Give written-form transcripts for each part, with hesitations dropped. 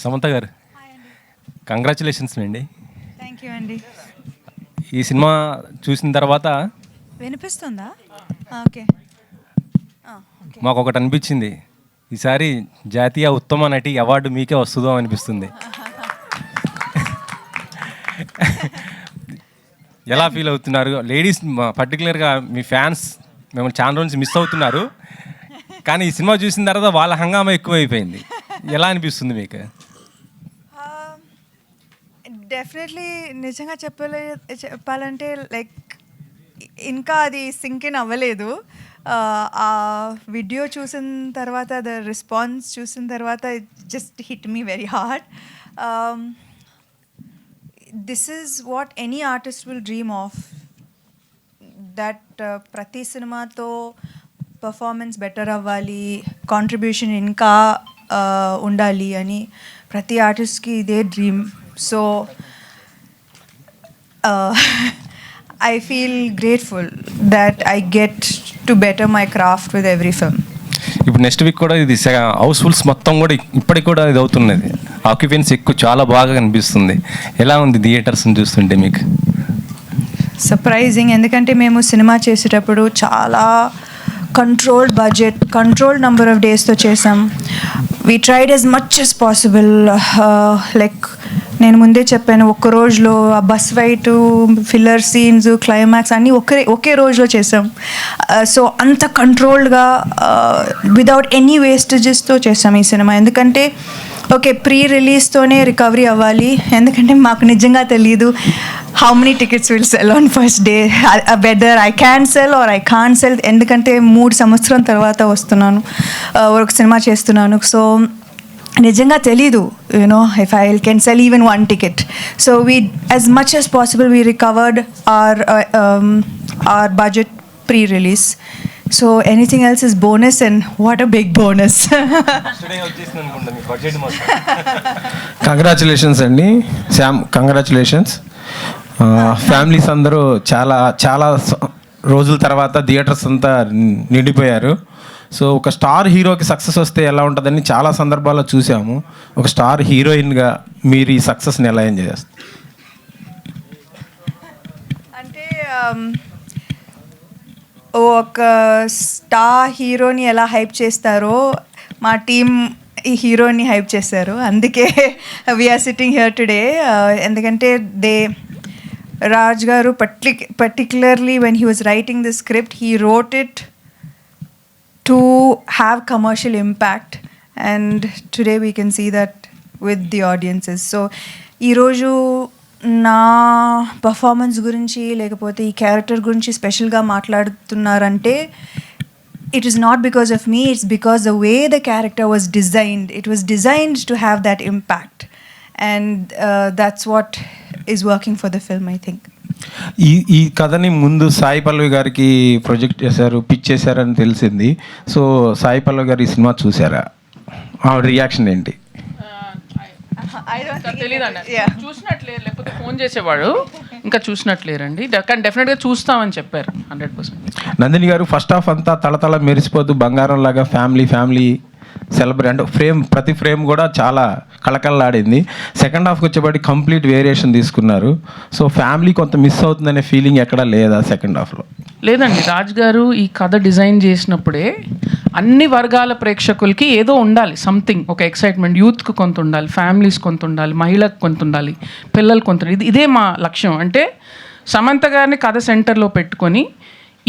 సమంత గారు, కంగ్రాచులేషన్స్ అండి. Thank you అండి. ఈ సినిమా చూసిన తర్వాత వినిపిస్తుందా? ఓకే. మాకు ఒకటి అనిపించింది, ఈసారి జాతీయ ఉత్తమ నటి అవార్డు మీకే వస్తుందో అనిపిస్తుంది. ఎలా ఫీల్ అవుతున్నారు లేడీస్, పర్టికులర్గా మీ ఫ్యాన్స్ మిమ్మల్ని చాలా రోజు మిస్ అవుతున్నారు, కానీ ఈ సినిమా చూసిన తర్వాత వాళ్ళ హంగామా ఎక్కువైపోయింది. ఎలా అనిపిస్తుంది మీకు? డెఫినెట్లీ నిజంగా చెప్పాలంటే లైక్ ఇంకా అది సింక్ ఇన్ అవ్వలేదు. ఆ వీడియో చూసిన తర్వాత, ద రెస్పాన్స్ చూసిన తర్వాత it just hit me very hard. This is what any artist will dream of, that ప్రతి సినిమాతో పర్ఫార్మెన్స్ బెటర్ అవ్వాలి, కాంట్రిబ్యూషన్ ఇంకా ఉండాలి అని ప్రతి ఆర్టిస్ట్కి ఇదే dream. So I feel grateful that I get to better my craft with every film. ఇప్పుడు నెక్స్ట్ వీక్ కూడా ఇది హౌస్ఫుల్స్ మొత్తం కూడా ఇప్పటికి కూడా ఇది అవుతున్నది, ఆక్యుపెన్సీ ఎక్కువ, చాలా బాగా కనిపిస్తుంది. ఎలా ఉంది థియేటర్స్ని చూస్తుంటే మీకు? సర్ప్రైజింగ్, ఎందుకంటే మేము సినిమా చేసేటప్పుడు చాలా controlled budget, controlled number of డేస్తో చేసాం. We tried as much as possible. Like నేను ముందే చెప్పాను, ఒక్క రోజులో ఆ bus fight, filler scenes, climax అన్నీ ఒకే రోజులో చేసాం. సో అంత కంట్రోల్డ్గా విదౌట్ ఎనీ వేస్టేజెస్తో చేసాం ఈ సినిమా. ఎందుకంటే ఓకే, ప్రీ రిలీజ్తోనే రికవరీ అవ్వాలి, ఎందుకంటే మాకు నిజంగా తెలియదు how many tickets will sell on first day, whether I can sell or I can't sell. ఎందుకంటే 3 సంవత్సరం తర్వాత వస్తున్నాను, ఒక సినిమా చేస్తున్నాను. సో నిజంగా తెలీదు, you know, if I can sell even 1 ticket. So we as much as possible we recovered our budget pre-release. So anything else is bonus, and what a big bonus. Congratulations అండి Shyam, congratulations. Families అందరూ చాలా చాలా రోజుల తర్వాత theatres అంతా నిండిపోయారు. So ఒక star హీరోకి success వస్తే ఎలా ఉంటుందని చాలా సందర్భాల్లో చూసాము. ఒక స్టార్ హీరోయిన్గా మీరు ఈ సక్సెస్ని ఎలా ఎంజాయ్ చేస్తారు? అంటే ఒక స్టార్ హీరోని ఎలా హైప్ చేస్తారో మా టీం ఈ హీరోని హైప్ చేశారు. అందుకే వీఆర్ సిట్టింగ్ హియర్ టుడే. ఎందుకంటే రాజ్ గారు particularly when he was writing the script, he wrote it to have commercial impact, and today we can see that with the audiences. So ee roju na performance gurinchi lekapothe ee character gurinchi special ga maatladutunnarante, it is not because of me, it's because the way the character was designed, it was designed to have that impact, and that's what is working for the film, I think. ఈ కథని ముందు సాయి పల్లవి గారికి project చేశారు, pitch చేశారని తెలిసింది. So Sai Pallavi గారు ఈ cinema చూసారా? ఆవిడ రియాక్షన్ ఏంటి? చూసినట్లేరు, లేకపోతే ఫోన్ చేసేవాడు, ఇంకా చూసినట్లేరండి. కానీ డెఫినెట్గా చూస్తామని చెప్పారు 100%. నందిని గారు, ఫస్ట్ హాఫ్ అంతా తళతళ మెరిసిపోతూ బంగారం లాగా ఫ్యామిలీ సెలబ్రేట్, ప్రతి ఫ్రేమ్ కూడా చాలా కళకళలాడింది. సెకండ్ హాఫ్కి వచ్చేపాటి కంప్లీట్ వేరియేషన్ తీసుకున్నారు. సో ఫ్యామిలీ కొంత మిస్ అవుతుందనే ఫీలింగ్ ఎక్కడా లేదా సెకండ్ హాఫ్లో? లేదండి, రాజ్ గారు ఈ కథ డిజైన్ చేసినప్పుడే అన్ని వర్గాల ప్రేక్షకులకి ఏదో ఉండాలి, సంథింగ్, ఒక ఎక్సైట్మెంట్. యూత్కి కొంత ఉండాలి, ఫ్యామిలీస్ కొంత ఉండాలి, మహిళకు కొంత ఉండాలి, పిల్లలు కొంత. ఇదే మా లక్ష్యం. అంటే సమంత గారిని కథ సెంటర్లో పెట్టుకొని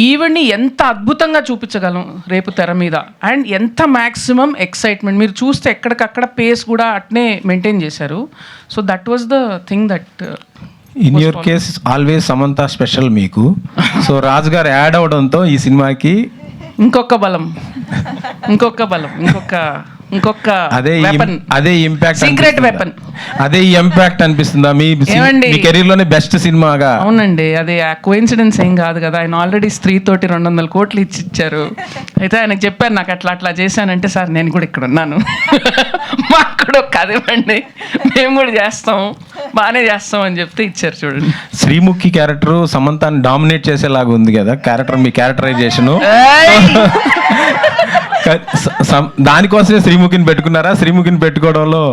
ఈవెన్ని ఎంత అద్భుతంగా చూపించగలం రేపు తెర మీద, అండ్ ఎంత మ్యాక్సిమం ఎక్సైట్మెంట్. మీరు చూస్తే ఎక్కడికక్కడ పేస్ కూడా అట్నే మెయింటైన్ చేశారు. So that was the thing that in your case always Samantha special మీకు. సో రాజ్ గారు యాడ్ అవడంతో ఈ సినిమాకి ఇంకొక బలం, అదే ఇంపాక్ట్, సీక్రెట్ వెపన్, అదే ఇంపాక్ట్ అనిపిస్తుందా మీ కెరీర్ లోనే బెస్ట్ సినిమాగా? అవునండి, అది కోఇన్సిడెన్స్ ఏం కాదు కదా. ఆయన ఆల్రెడీ స్త్రీతోటి 200 కోట్లు ఇచ్చారు. అయితే ఆయనకు చెప్పారు, నాకు అట్లా చేశానంటే, సార్ నేను కూడా ఇక్కడ ఉన్నాను, మాకు కూడా కథ ఇవ్వండి, మేము కూడా చేస్తాం, బాగానే చేస్తాం అని చెప్తే ఇచ్చారు. చూడండి, శ్రీముఖి క్యారెక్టర్ సమంతాన్ని డామినేట్ చేసేలాగా ఉంది కదా క్యారెక్టర్, మీ క్యారెక్టరైజేషన్. దానికోసమే శ్రీముఖిని పెట్టుకున్నారా? శ్రీముఖిని పెట్టుకోవడంలో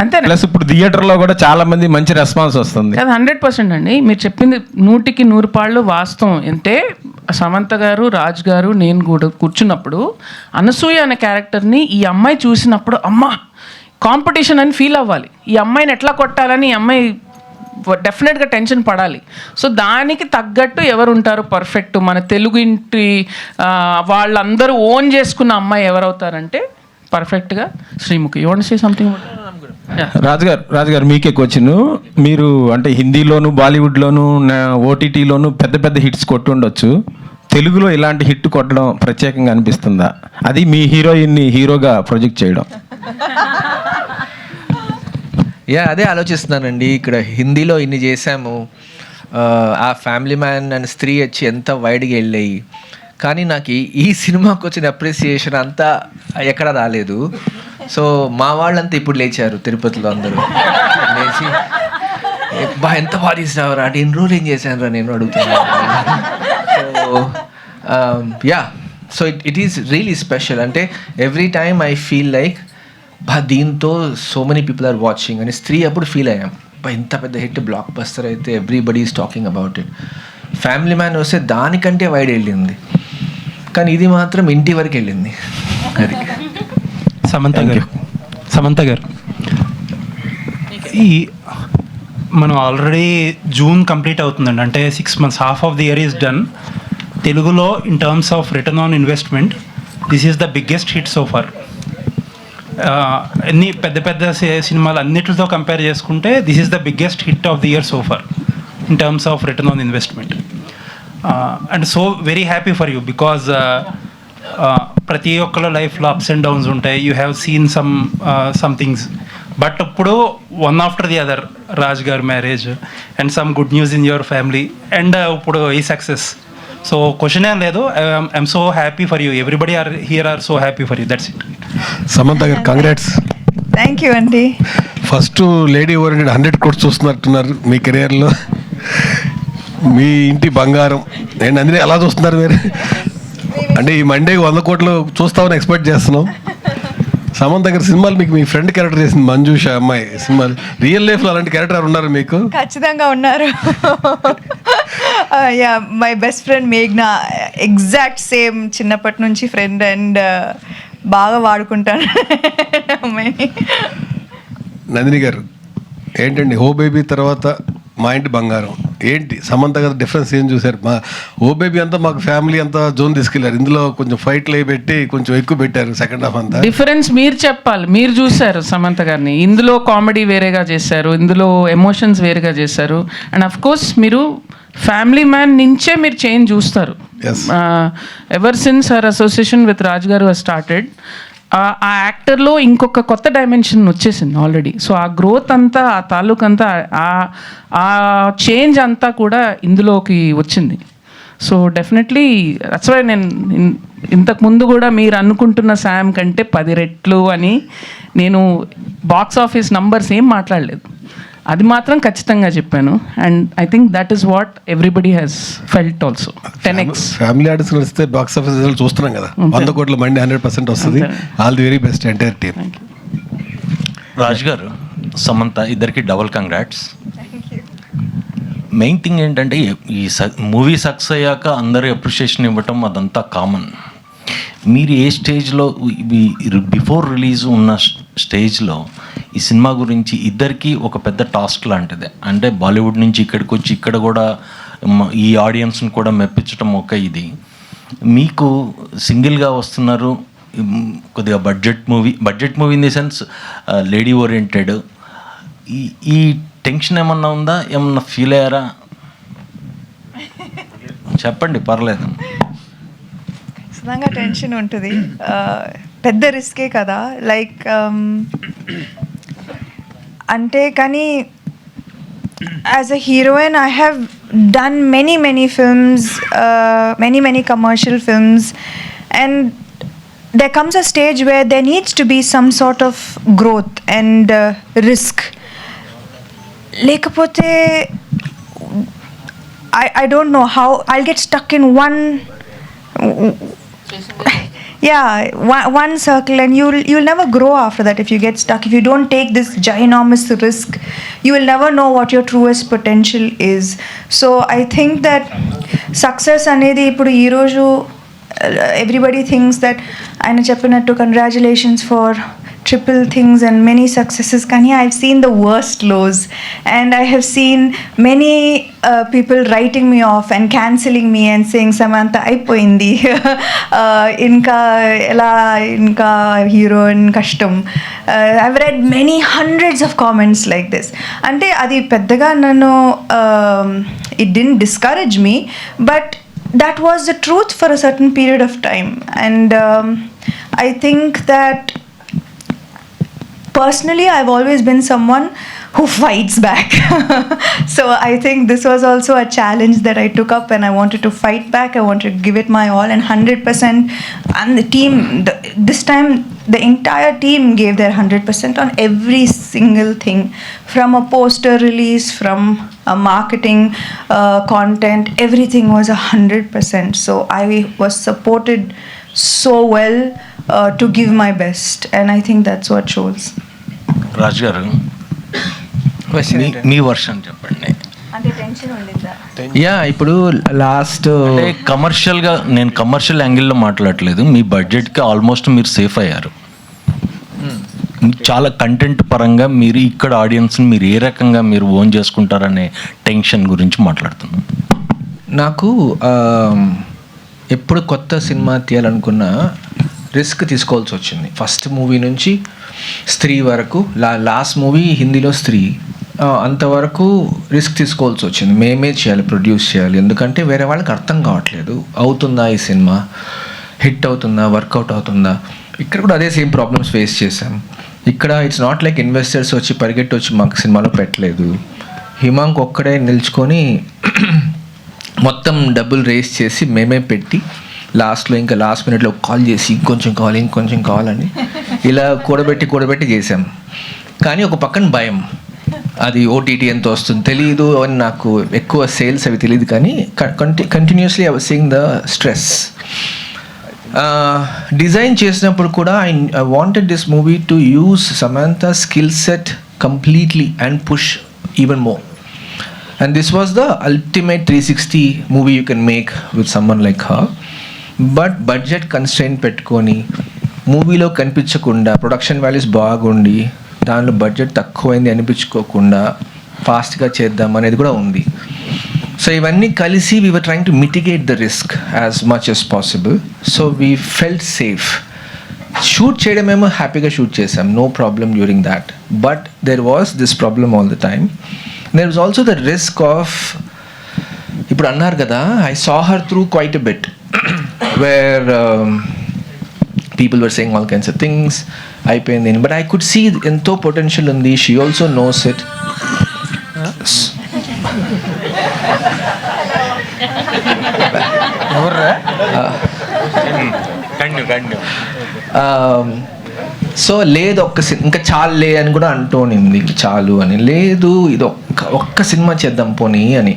అంతే. ప్లస్ ఇప్పుడు థియేటర్లో కూడా చాలా మంది మంచి రెస్పాన్స్ వస్తుంది. అది 100% అండి. మీరు చెప్పింది 100కి 100 పాళ్ళు వాస్తవం. అంటే సమంత గారు, రాజ్ గారు, నేను కూడా కూర్చున్నప్పుడు అనసూయ అనే క్యారెక్టర్ని ఈ అమ్మాయి చూసినప్పుడు అమ్మ కాంపిటీషన్ అని ఫీల్ అవ్వాలి. ఈ అమ్మాయిని ఎట్లా కొట్టాలని ఈ అమ్మాయి డెఫినెట్గా టెన్షన్ పడాలి. సో దానికి తగ్గట్టు ఎవరు ఉంటారు పర్ఫెక్ట్, మన తెలుగు ఇంటి వాళ్ళందరూ ఓన్ చేసుకున్న అమ్మాయి ఎవరవుతారంటే పర్ఫెక్ట్గా Sreemukhi. You want say something? రాజుగారు మీకే క్వశ్చన్. మీరు అంటే హిందీలోను, బాలీవుడ్లోను, ఓటీటీలోను పెద్ద పెద్ద హిట్స్ కొట్టుండొచ్చు. తెలుగులో ఇలాంటి హిట్ కొట్టడం ప్రత్యేకంగా అనిపిస్తుందా? అది మీ హీరోయిన్ని హీరోగా ప్రొజెక్ట్ చేయడం. అదే ఆలోచిస్తున్నానండి. ఇక్కడ హిందీలో ఇన్ని చేశాము, ఆ ఫ్యామిలీ మ్యాన్ అండ్ స్త్రీ వచ్చి ఎంత వైడ్గా వెళ్ళాయి, కానీ నాకు ఈ సినిమాకి వచ్చిన అప్రిసియేషన్ అంతా ఎక్కడ రాలేదు. సో మా వాళ్ళంతా ఇప్పుడు లేచారు తిరుపతిలో, అందరూ లేచి ఎంత బాగా తీసినావురా అంటే ఇన్ని రోజులు ఏం చేశాను రా నేను అడుగుతున్నాను. So it is really special. అంటే every time I feel like దీంతో so many people are watching అని స్త్రీ అప్పుడు ఫీల్ అయ్యాం. ఇంత పెద్ద హిట్ బ్లాక్ బస్టర్ అయితే everybody is talking about it. Family Man వస్తే దానికంటే వైడ్ వెళ్ళింది, కానీ ఇది మాత్రం ఇంటి వరకు వెళ్ళింది. అది సమంత గారు ఈ మనం ఆల్రెడీ జూన్ కంప్లీట్ అవుతుందండి. అంటే 6 months, half of the year is done. తెలుగులో in terms of return on investment this is the biggest hit so far. అన్ని పెద్ద పెద్ద సినిమాలు అన్నిటితో కంపేర్ చేసుకుంటే this is the biggest hit of the year so far in terms of return on investment. And so very happy for you because ప్రతి ఒక్కళ్ళ లైఫ్లో ups and downs ఉంటాయి. You have seen some things, but ఇప్పుడు one after the other Raj garu marriage and some good news in your family and ఇప్పుడు ఈ success. So question ఏం లేదు. I'm so happy for you. Everybody are here are so happy for you. That's it. Samantha garu congrats. Thank you అండి. First lady oriented 100 crores చూస్తున్నట్టున్నారు మీ కెరియర్లో. మీ ఇంటి బంగారం. నేను అందుకే ఎలా చూస్తున్నారు మీరు అంటే ఈ మండేకి 100 crores చూస్తామని ఎక్స్పెక్ట్ చేస్తున్నాం. సమంత గారి సినిమాలు మీకు మీ ఫ్రెండ్ క్యారెక్టర్ చేసింది మంజుష అమ్మాయి సినిమాలు. రియల్ లైఫ్లో అలాంటి క్యారెక్టర్ ఉన్నారు మీకు? ఖచ్చితంగా ఉన్నారు. యా, మై బెస్ట్ ఫ్రెండ్ మేఘ్నా, ఎగ్జాక్ట్ సేమ్, చిన్నప్పటి నుంచి ఫ్రెండ్ అండ్ బాగా వాడుకుంటాను అమ్మాయిని. నందిని గారు ఏంటండి, హో బేబీ తర్వాత మా ఇంటి బంగారం ఏంటి సమంత గారు డిఫరెన్స్ ఏం చూసారు? మా ఓ బేబీ అంతా మాకు ఫ్యామిలీ అంతా జోన్ తీసుకెళ్లారు, ఇందులో కొంచెం ఫైట్లు అయి పెట్టి కొంచెం ఎక్కువ పెట్టారు సెకండ్ హాఫ్ అంతా. డిఫరెన్స్ మీరు చెప్పాలి. మీరు చూసారు సమంత గారిని, ఇందులో కామెడీ వేరేగా చేశారు, ఇందులో ఎమోషన్స్ వేరేగా చేశారు. అండ్ అఫ్ కోర్స్ మీరు ఫ్యామిలీ మ్యాన్ నుంచే మీరు చేంజ్ చూస్తారు. Ever since her association with Raj గారు స్టార్టెడ్, ఆ యాక్టర్లో ఇంకొక కొత్త డైమెన్షన్ వచ్చేసింది ఆల్రెడీ. సో ఆ గ్రోత్ అంతా, ఆ తాలూకు అంతా, ఆ చేంజ్ అంతా కూడా ఇందులోకి వచ్చింది. సో డెఫినెట్లీ దట్స్ వై నేను ఇంతకుముందు కూడా మీరు అనుకుంటున్న శామ్ కంటే 10 రెట్లు అని నేను బాక్స్ ఆఫీస్ నంబర్స్ ఏం మాట్లాడలేదు, అది మాత్రం ఖచ్చితంగా చెప్పాను. And I think that is what everybody has felt also. 10x family artist వస్తే బాక్స్ ఆఫీస్ రిజల్ట్ చూస్తున్నాం కదా, 100 crores మండి 100% వస్తుంది. All the very best entire team. Raj గారు, సమంత ఇద్దరికి డబుల్ కంగ్రాట్స్. మెయిన్ థింగ్ ఏంటంటే ఈ మూవీ సక్సెస్ అయ్యాక అందరూ అప్రిషియేషన్ ఇవ్వటం అదంతా కామన్. మీరు ఏ స్టేజ్లో, బిఫోర్ రిలీజ్ ఉన్న స్టేజ్లో ఈ సినిమా గురించి ఇద్దరికి ఒక పెద్ద టాస్క్ లాంటిదే. అంటే బాలీవుడ్ నుంచి ఇక్కడికి వచ్చి ఇక్కడ కూడా ఈ ఆడియన్స్ని కూడా మెప్పించడం ఒక ఇది. మీకు సింగిల్గా వస్తున్నారు, కొద్దిగా budget movie in the sense lady oriented. ఈ టెన్షన్ ఏమన్నా ఉందా? ఏమన్నా ఫీల్ అయ్యారా? చెప్పండి, పర్లేదు. ఖచ్చితంగా టెన్షన్ ఉంటుంది, పెద్ద రిస్కే కదా. లైక్ అంటే కానీ as a heroine I have done many films, many commercial films, and there comes a stage where there needs to be some sort of growth and risk. లేకపోతే I don't know how I'll get stuck in one. one circle, and you'll never grow after that if you get stuck. If you don't take this ginormous risk, you will never know what your truest potential is. So I think that success anedi ipudu ee roju everybody thinks that aina cheppinattu congratulations for triple things and many successes, kani I've seen the worst lows, and I have seen many people writing me off and cancelling me and saying Samantha అయిపోయింది ఇంకా ఎలా ఇంకా heroine కష్టం. I've read many hundreds of comments like this. అంటే అది పెద్దగా నన్ను it didn't discourage me, but that was the truth for a certain period of time. And I think that personally, I've always been someone who fights back. So I think this was also a challenge that I took up, and I wanted to fight back. I wanted to give it my all, and 100%. And the team, this time, the entire team gave their 100% on every single thing, from a poster release, from a marketing content. Everything was 100%. So I was supported so well to give my best, and I think that's what shows. Raj గారు, మీ version చెప్పండి. అంటే tension ఉండిందా? ఇప్పుడు last అంటే కమర్షియల్గా, నేను commercial యాంగిల్లో మాట్లాడలేదు, మీ బడ్జెట్కి ఆల్మోస్ట్ మీరు సేఫ్ అయ్యారు. చాలా కంటెంట్ పరంగా మీరు ఇక్కడ ఆడియన్స్ని మీరు ఏ రకంగా మీరు ఓన్ చేసుకుంటారనే టెన్షన్ గురించి మాట్లాడుతున్నాను. నాకు ఎప్పుడు కొత్త సినిమా తీయాలనుకున్నా రిస్క్ తీసుకోవాల్సి వచ్చింది. ఫస్ట్ మూవీ నుంచి స్త్రీ వరకు, లాస్ట్ మూవీ హిందీలో స్త్రీ, అంతవరకు రిస్క్ తీసుకోవాల్సి వచ్చింది. మేమే చేయాలి, ప్రొడ్యూస్ చేయాలి. ఎందుకంటే వేరే వాళ్ళకి అర్థం కావట్లేదు, అవుతుందా ఈ సినిమా, హిట్ అవుతుందా, వర్కౌట్ అవుతుందా. ఇక్కడ కూడా అదే సేమ్ ప్రాబ్లమ్స్ ఫేస్ చేశాం. ఇక్కడ ఇట్స్ నాట్ లైక్ ఇన్వెస్టర్స్ వచ్చి పరిగెట్టి వచ్చి మాకు సినిమాలో పెట్టలేదు. హిమాంక్ ఒక్కడే నిల్చుకొని మొత్తం డబ్బులు రేస్ చేసి మేమే పెట్టి, లాస్ట్లో ఇంకా లాస్ట్ మినిట్లో కాల్ చేసి ఇంకొంచెం కావాలని ఇలా కూడబెట్టి చేసాం. కానీ ఒక పక్కన భయం, అది ఓటీటీ ఎంత వస్తుంది తెలియదు అని, నాకు ఎక్కువ సేల్స్ అవి తెలియదు. కానీ continuously I was seeing the stress. Design చేసినప్పుడు కూడా I wanted this movie to use Samantha skill set completely and push even more. And this was the ultimate 360 movie you can make with someone like her. But budget constraint పెట్టుకొని మూవీలో కనిపించకుండా, production values బాగుండి దానిలో budget తక్కువైంది అనిపించుకోకుండా ఫాస్ట్గా చేద్దాం అనేది కూడా ఉంది. సో ఇవన్నీ కలిసి we were trying to mitigate the risk as much as possible. So we felt safe. Shoot చేయడమేమో హ్యాపీగా షూట్ చేసాం, no problem during that. But there was this problem all the time. There was also the risk of, ఇప్పుడు అన్నారు కదా, I saw her through quite a bit where people were saying all kinds of things. అయిపోయింది, but I could see ఎంతో potential ఉంది. She also knows it. So లేదు, ఇంకా చాలులే అని కూడా అంటోనింది, చాలు అని. లేదు, ఇది ఒక్క సినిమా చేద్దాం పోనీ అని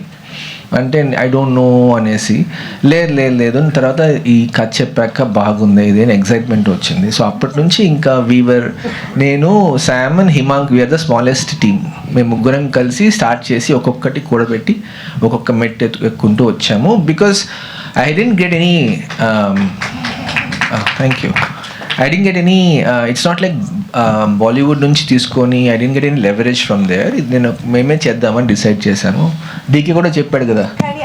అంటే ఐ డోంట్ నో అనేసి, లేదు తర్వాత ఈ కథ చెప్పాక బాగుంది ఇది అని ఎగ్జైట్మెంట్ వచ్చింది. సో అప్పటి నుంచి ఇంకా నేను, Sam and Himank, we are the smallest team. మేము ముగ్గురం కలిసి స్టార్ట్ చేసి ఒక్కొక్కటి కూడబెట్టి ఒక్కొక్క మెట్ ఎక్కుంటూ వచ్చాము. Because I didn't get any thank you. I didn't get any, it's not like Bollywood నుంచి తీసుకొని I didn't get any leverage from there. నేను మేమే చేద్దామని డిసైడ్ చేశాను. డీకే కూడా చెప్పాడు కదా. కానీ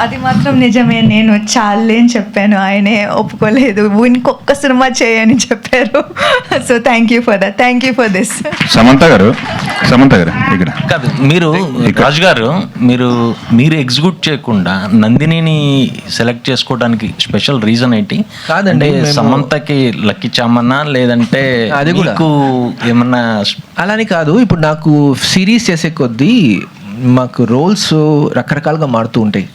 అది మాత్రం నిజమే, నేను చాలే అని చెప్పాను, ఆయనే ఒప్పుకోలేదు, ఇంకొక సినిమా చేయని చెప్పారు. So thank you for that, thank you for this. Samantha గారు ఇక్కడ కాదు, మీరు రాజ్ గారు, మీరు ఎగ్జిక్యూట్ చేయకుండా నందినిని సెలెక్ట్ చేసుకోవడానికి స్పెషల్ రీజన్ ఏంటి? కాదండి, సమంతకి లక్కీ చామన్నా లేదంటే అది కూడా ఏమన్నా అలాని కాదు. ఇప్పుడు నాకు సిరీస్ చేసే కొద్దీ మాకు రోల్స్ రకరకాలుగా మారుతూ ఉంటాయి.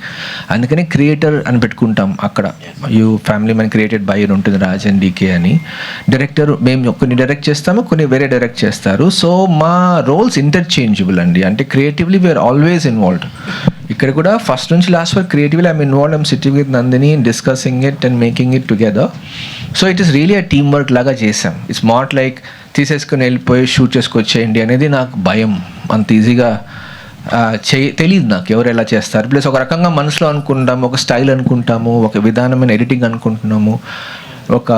అందుకని క్రియేటర్ అని పెట్టుకుంటాం అక్కడ. ఫ్యామిలీ మ్యాన్ క్రియేటెడ్ బై ఉంటుంది రాజ్ అండ్ డీకే అని. డైరెక్టర్ మేము కొన్ని డైరెక్ట్ చేస్తాము, కొన్ని వేరే డైరెక్ట్ చేస్తారు. సో మా రోల్స్ ఇంటర్చేంజబుల్ అండి. అంటే క్రియేటివ్లీ వీఆర్ ఆల్వేస్ ఇన్వాల్వ్డ్. ఇక్కడ కూడా ఫస్ట్ నుంచి లాస్ట్ వరకు creatively I'm involve, I'm sitting with Nandini discussing it and making it together. So it is really a team work లాగా చేసాం. ఇట్స్ నాట్ లైక్ తీసేసుకుని వెళ్ళిపోయి షూట్ చేసుకొచ్చేయండి అనేది నాకు భయం. అంత ఈజీగా తెలియదు నాకు ఎవరు ఎలా చేస్తారు. ప్లస్ ఒక రకంగా మనసులో అనుకుంటాము, ఒక స్టైల్ అనుకుంటాము, ఒక విధానమైన ఎడిటింగ్ అనుకుంటున్నాము, ఒక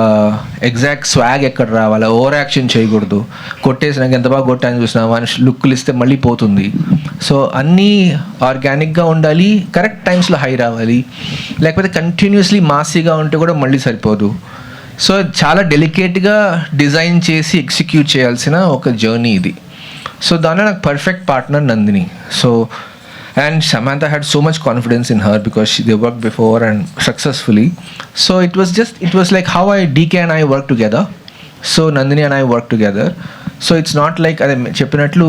ఎగ్జాక్ట్ స్వాగ్ ఎక్కడ రావాలా, ఓవర్ యాక్షన్ చేయకూడదు, కొట్టేసినాక ఎంత బాగా కొట్టాను చూసినా మనిషి లుక్లు ఇస్తే మళ్ళీ పోతుంది. సో అన్నీ ఆర్గానిక్గా ఉండాలి, కరెక్ట్ టైమ్స్లో హై రావాలి, లేకపోతే కంటిన్యూస్లీ మాసీగా ఉంటే కూడా మళ్ళీ సరిపోదు. సో చాలా డెలికేట్గా డిజైన్ చేసి ఎగ్జిక్యూట్ చేయాల్సిన ఒక జర్నీ ఇది. సో దానిలో నాకు perfect partner Nandini. So and Samantha had so much confidence in her because they worked before and successfully. So it was like how DK and I work together. So Nandini and I work together. So it's not like అదే చెప్పినట్లు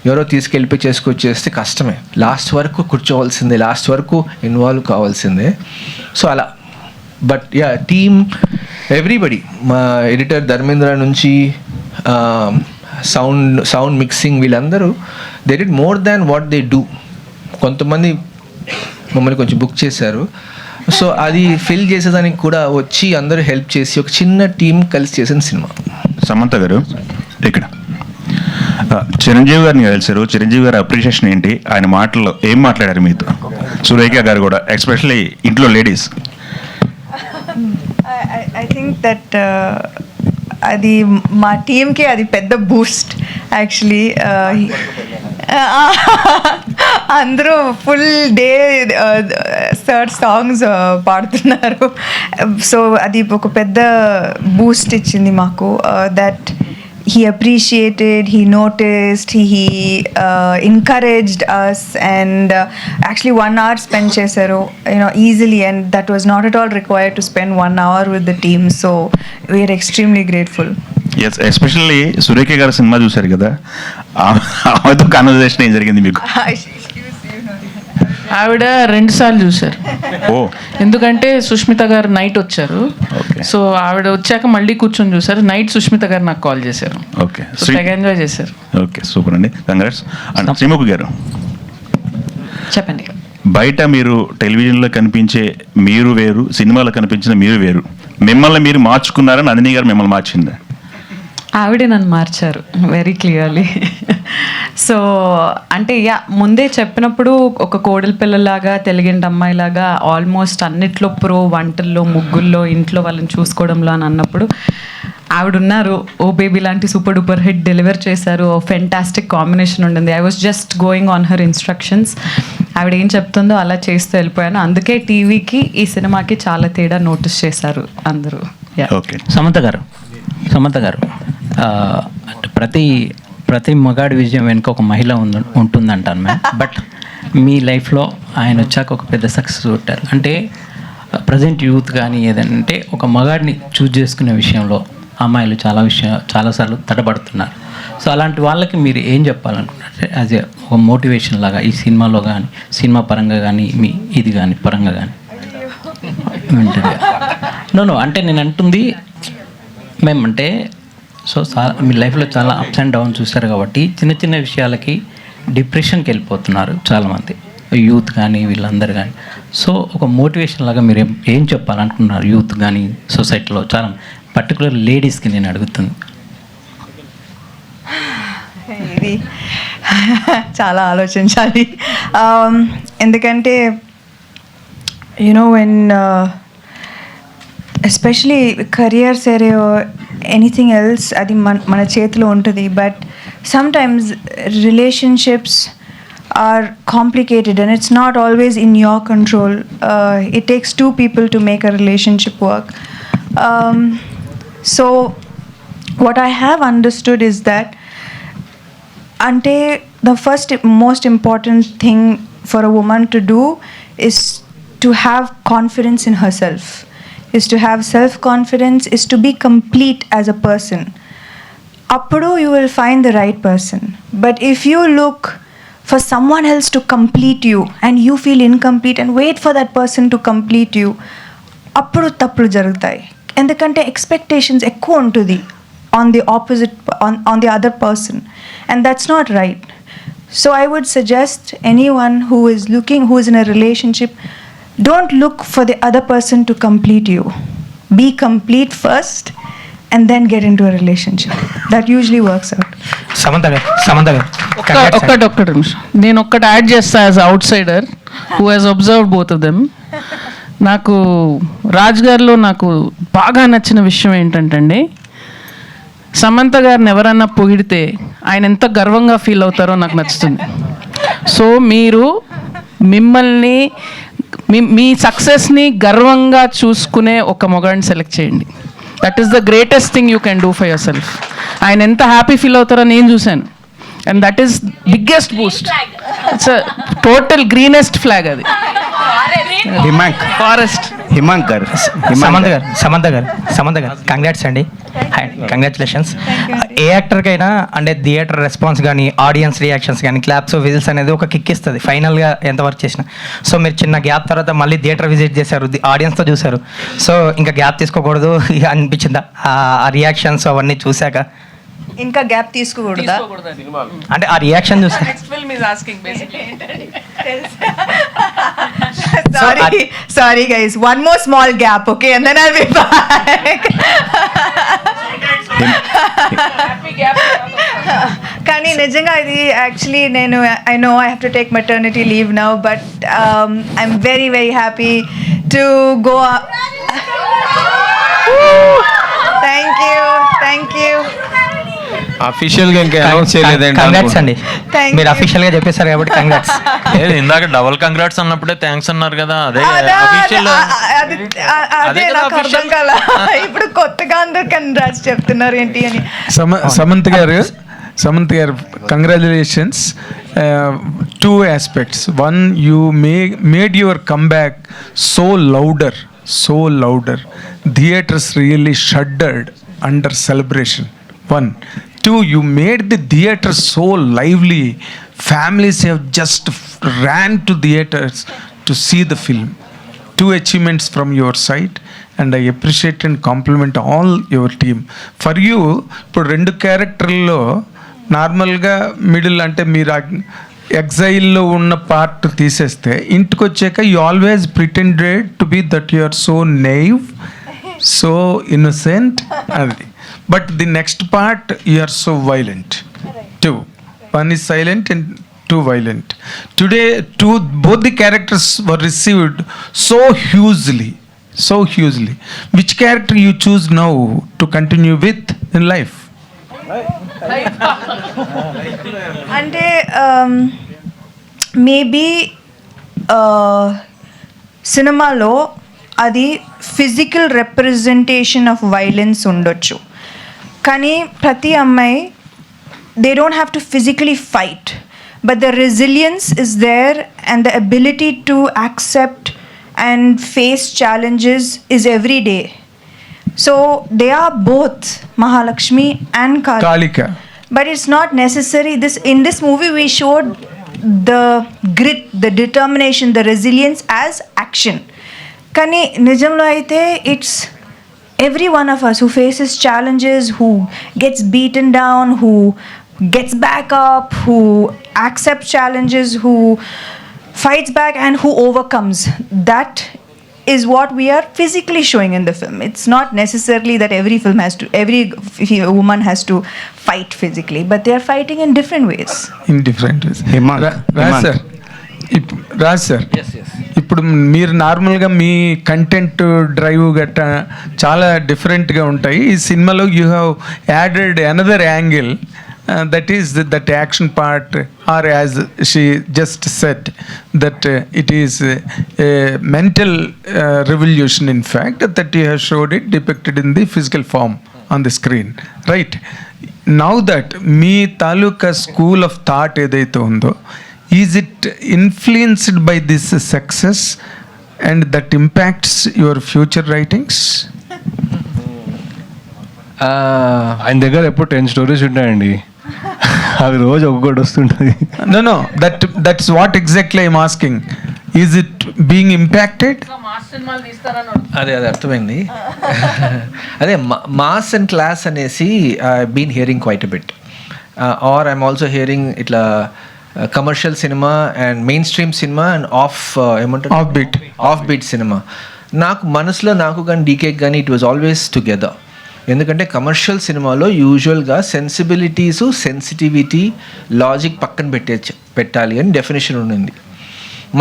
ఎవరో తీసుకెళ్ళిపోయి చేసుకొచ్చేస్తే కష్టమే. Last వరకు కూర్చోవాల్సిందే, last వరకు involve కావాల్సిందే. So అలా but yeah team everybody, మా ఎడిటర్ ధర్మేంద్ర నుంచి సౌండ్ మిక్సింగ్ వీళ్ళందరూ they did more than what they do. కొంతమంది మమ్మల్ని కొంచెం బుక్ చేశారు. సో అది ఫిల్ చేసేదానికి కూడా వచ్చి అందరూ హెల్ప్ చేసి ఒక చిన్న టీం కలిసి చేసిన సినిమా. సమంత గారు ఇక్కడ చిరంజీవి గారిని కలిసారు. చిరంజీవి గారి అప్రిషియేషన్ ఏంటి, ఆయన మాటల్లో ఏం మాట్లాడారు మీతో? సురేఖ గారు కూడా ఎస్పెషల్లీ ఇంట్లో లేడీస్. ఐ థింక్ దట్ అది మా టీమ్కి అది పెద్ద బూస్ట్ యాక్చువల్లీ. అందరూ ఫుల్ డే సార్ సాంగ్స్ పాడుతున్నారు. సో అది ఒక పెద్ద బూస్ట్ ఇచ్చింది మాకు. That he appreciated, he noticed, he encouraged us, and actually 1 hour spent chesaru, easily, and that was not at all required to spend 1 hour with the team. So we are extremely grateful. Yes, especially Surekha garu సినిమా చూశారు కదా, ఆమెతో conversation ఏం జరిగింది మీకు? ఆవిడ 2 సార్లు చూశారు. ఓ, ఎందుకంటే సుష్మిత గారు నైట్ వచ్చారు. సో ఆవిడ వచ్చాక మళ్ళీ కూర్చొని చూసారు. నైట్ సుష్మిత గారు నాకు కాల్ చేశారు. ఓకే, తెగ ఎంజాయ్ చేశారు. ఓకే, సూపర్ అండి, కంగ్రాట్స్. అండ్ శ్రీముఖ్ గారు చెప్పండి. బయట మీరు టెలివిజన్లో కనిపించే మీరు వేరు, సినిమాలో కనిపించిన మీరు వేరు. మిమ్మల్ని మీరు మార్చుకున్నారా, నందిని గారు మిమ్మల్ని మార్చిందా? ఆవిడే నన్ను మార్చారు వెరీ క్లియర్లీ. సో అంటే ముందే చెప్పినప్పుడు ఒక కోడలి పిల్లలాగా, తెలుగింటి అమ్మాయిలాగా ఆల్మోస్ట్ అన్నిట్లో ప్రో, వంటల్లో, ముగ్గుల్లో, ఇంట్లో వాళ్ళని చూసుకోవడంలో అని అన్నప్పుడు ఆవిడ ఉన్నారు. ఓ బేబీ లాంటి సూపర్ డూపర్ హిట్ డెలివర్ చేశారు. ఫెంటాస్టిక్ కాంబినేషన్ ఉండింది. I was just going on her instructions. ఆవిడ ఏం చెప్తుందో అలా చేస్తూ వెళ్ళిపోయాను. అందుకే టీవీకి ఈ సినిమాకి చాలా తేడా నోటీస్ చేశారు అందరూ. ఓకే, సమంత గారు అంటే ప్రతి మగాడి విజయం వెనుక ఒక మహిళ ఉంటుందంటాను మ్యామ్. బట్ మీ లైఫ్లో ఆయన వచ్చాక ఒక పెద్ద సక్సెస్ కొట్టారు. అంటే ప్రజెంట్ యూత్ కానీ ఏదంటే ఒక మగాడిని చూజ్ చేసుకునే విషయంలో అమ్మాయిలు చాలాసార్లు తడబడుతున్నారు. సో అలాంటి వాళ్ళకి మీరు ఏం చెప్పాలనుకుంటున్నారు యాజ్ ఏ ఒక మోటివేషన్ లాగా, ఈ సినిమాలో కానీ, సినిమా పరంగా కానీ, మీ ఇది కానీ పరంగా కానీ ఉంటుంది? నో అంటే నేను అంటుంది మేమంటే సో మీ లైఫ్లో చాలా అప్స్ అండ్ డౌన్స్ చూస్తారు కాబట్టి చిన్న చిన్న విషయాలకి డిప్రెషన్కి వెళ్ళిపోతున్నారు చాలామంది, యూత్ కానీ వీళ్ళందరూ కానీ. సో ఒక మోటివేషన్ లాగా మీరు ఏం చెప్పాలనుకుంటున్నారు యూత్ కానీ, సొసైటీలో చాలా పర్టికులర్ లేడీస్కి నేను అడుగుతుంది? ఇది చాలా ఆలోచించాలి. ఎందుకంటే when especially careers anything else అది మన చేతిలో ఉంటుంది. But sometimes relationships are complicated and it's not always in your control. It takes 2 people to make a relationship work. So what I have understood is that ante the first most important thing for a woman to do is to have confidence in herself, is to have self-confidence, is to be complete as a person. Appudu you will find the right person. But if you look for someone else to complete you and you feel incomplete and wait for that person to complete you, appudu tappulu jarugutayi. Endukante expectations ekku untudi on the opposite, on the other person, and that's not right. So I would suggest anyone who is in a relationship, don't look for the other person to complete you. Be complete first and then get into a relationship. That usually works out. Samantha గారు ఒక్కటి నిమిషం నేను ఒక్కటి add చేస్తా as out cider who has observe both of them. నాకు రాజ్ గారిలో నాకు బాగా నచ్చిన విషయం ఏంటంటే అండి, సమంత గారిని ఎవరన్నా పొగిడితే ఆయన ఎంత గర్వంగా ఫీల్ అవుతారో నాకు నచ్చుతుంది. సో మీరు మిమ్మల్ని మీ సక్సెస్ని గర్వంగా చూసుకునే ఒక మొగాడిని సెలెక్ట్ చేయండి. That is the greatest thing you can do for your self. ఆయన ఎంత హ్యాపీ ఫీల్ అవుతారో నేను చూశాను. And that is biggest Boost. It's total greenest flag అది. ఫారెస్ట్ సమంత గారు కంగ్రాట్స్ అండి, కంగ్రాచులేషన్స్. ఏ యాక్టర్కైనా అంటే థియేటర్ రెస్పాన్స్ కానీ ఆడియన్స్ రియాక్షన్స్ కానీ క్లాప్స్ విజిల్స్ అనేది ఒక కిక్ ఇస్తుంది ఫైనల్గా ఎంత వర్క్ చేసినా. సో మీరు చిన్న గ్యాప్ తర్వాత మళ్ళీ థియేటర్ విజిట్ చేశారు, ఆడియన్స్తో చూశారు. సో ఇంకా గ్యాప్ తీసుకోకూడదు అనిపించిందా ఆ రియాక్షన్స్ అవన్నీ చూశాక? ఇంకా గ్యాప్ తీసుకోకూడదా అంటే ఆ రియాక్షన్ చూస్తే sorry guys, one more small gap, okay, and then I'll be back. కానీ నిజంగా ఇది actually I know I have to take maternity leave now, but I'm very very happy to go up. Thank you. అఫీషియల్గా ఇంకా announce చేయలేదండి. Congrats అండి, మీరు అఫీషియల్గా చెప్పేశారు కాబట్టి కంగ్రాట్స్. ఇందాక డబుల్ కంగ్రాట్స్ అన్నప్పుడే థ్యాంక్స్ అన్నారు కదా, అదే అదే నాకు అర్థం కాల. ఇప్పుడు కొత్తగా అందరు కంగ్రాట్స్ చెప్తున్నారు ఏంటి అని. సమంత్ గారు congratulations. 2 aspects. One, you made your comeback so louder. Theaters really shuddered under celebration. 1. 2, you made the theater so lively. Families have just ran to theaters to see the film. 2 achievements from your side, and I appreciate and compliment all your team. For you, ఇప్పుడు 2 క్యారెక్టర్లో నార్మల్గా middle అంటే మీరు ఎగ్జైల్లో ఉన్న part తీసేస్తే ఇంటికి వచ్చాక you always pretended to be that you are so naive, so innocent అది. But the next part, you are so violent. 2. One is silent and 2 violent. Today, both the characters were received so hugely. Which character you choose now to continue with in life? అంటే maybe సినిమాలో అది physical representation of violence ఉండొచ్చు, కానీ ప్రతి అమ్మాయి they don't have to physically fight, but the resilience is there and the ability to accept and face challenges is every day. So they are both Mahalakshmi and Kalika. But it's not necessary. In this movie we showed the grit, the determination, the resilience as action. కానీ నిజంలో అయితే it's every one of us who faces challenges, who gets beaten down, who gets back up, who accepts challenges, who fights back and who overcomes. That is what we are physically showing in the film. It's not necessarily that every woman has to fight physically, but they are fighting in different ways. Raj sir, ఇప్పుడు మీరు నార్మల్గా మీ content drive గట్టా చాలా డిఫరెంట్గా ఉంటాయి. ఈ సినిమాలో you have added another angle, that is that action part, or as she just said, that it is a mental revolution, in fact, that you have showed it depicted in the physical form on the screen, right? Now that me taluka school of thought ఏదైతే ఉందో, is it influenced by this success and that impacts your future writings? ఆయన దగ్గర ఎప్పుడు 10 stories ఉంటాయండి, అవి రోజు ఒక్కొక్కటి వస్తుంటుంది. No, that's what exactly I'm asking. Is it being impacted? అదే అర్థమైంది. అదే మాస్ అండ్ క్లాస్ అనేసి I been hearing quite a bit, or I'm also hearing ఇట్లా commercial cinema and mainstream cinema and off beat cinema. నాకు మనసులో నాకు కానీ డీకేకి కానీ ఇట్ వాజ్ ఆల్వేస్ టుగెదర్. ఎందుకంటే కమర్షియల్ సినిమాలో యూజువల్గా సెన్సిబిలిటీసు, సెన్సిటివిటీ, లాజిక్ పక్కన పెట్టాలి అని డెఫినేషన్ ఉండింది.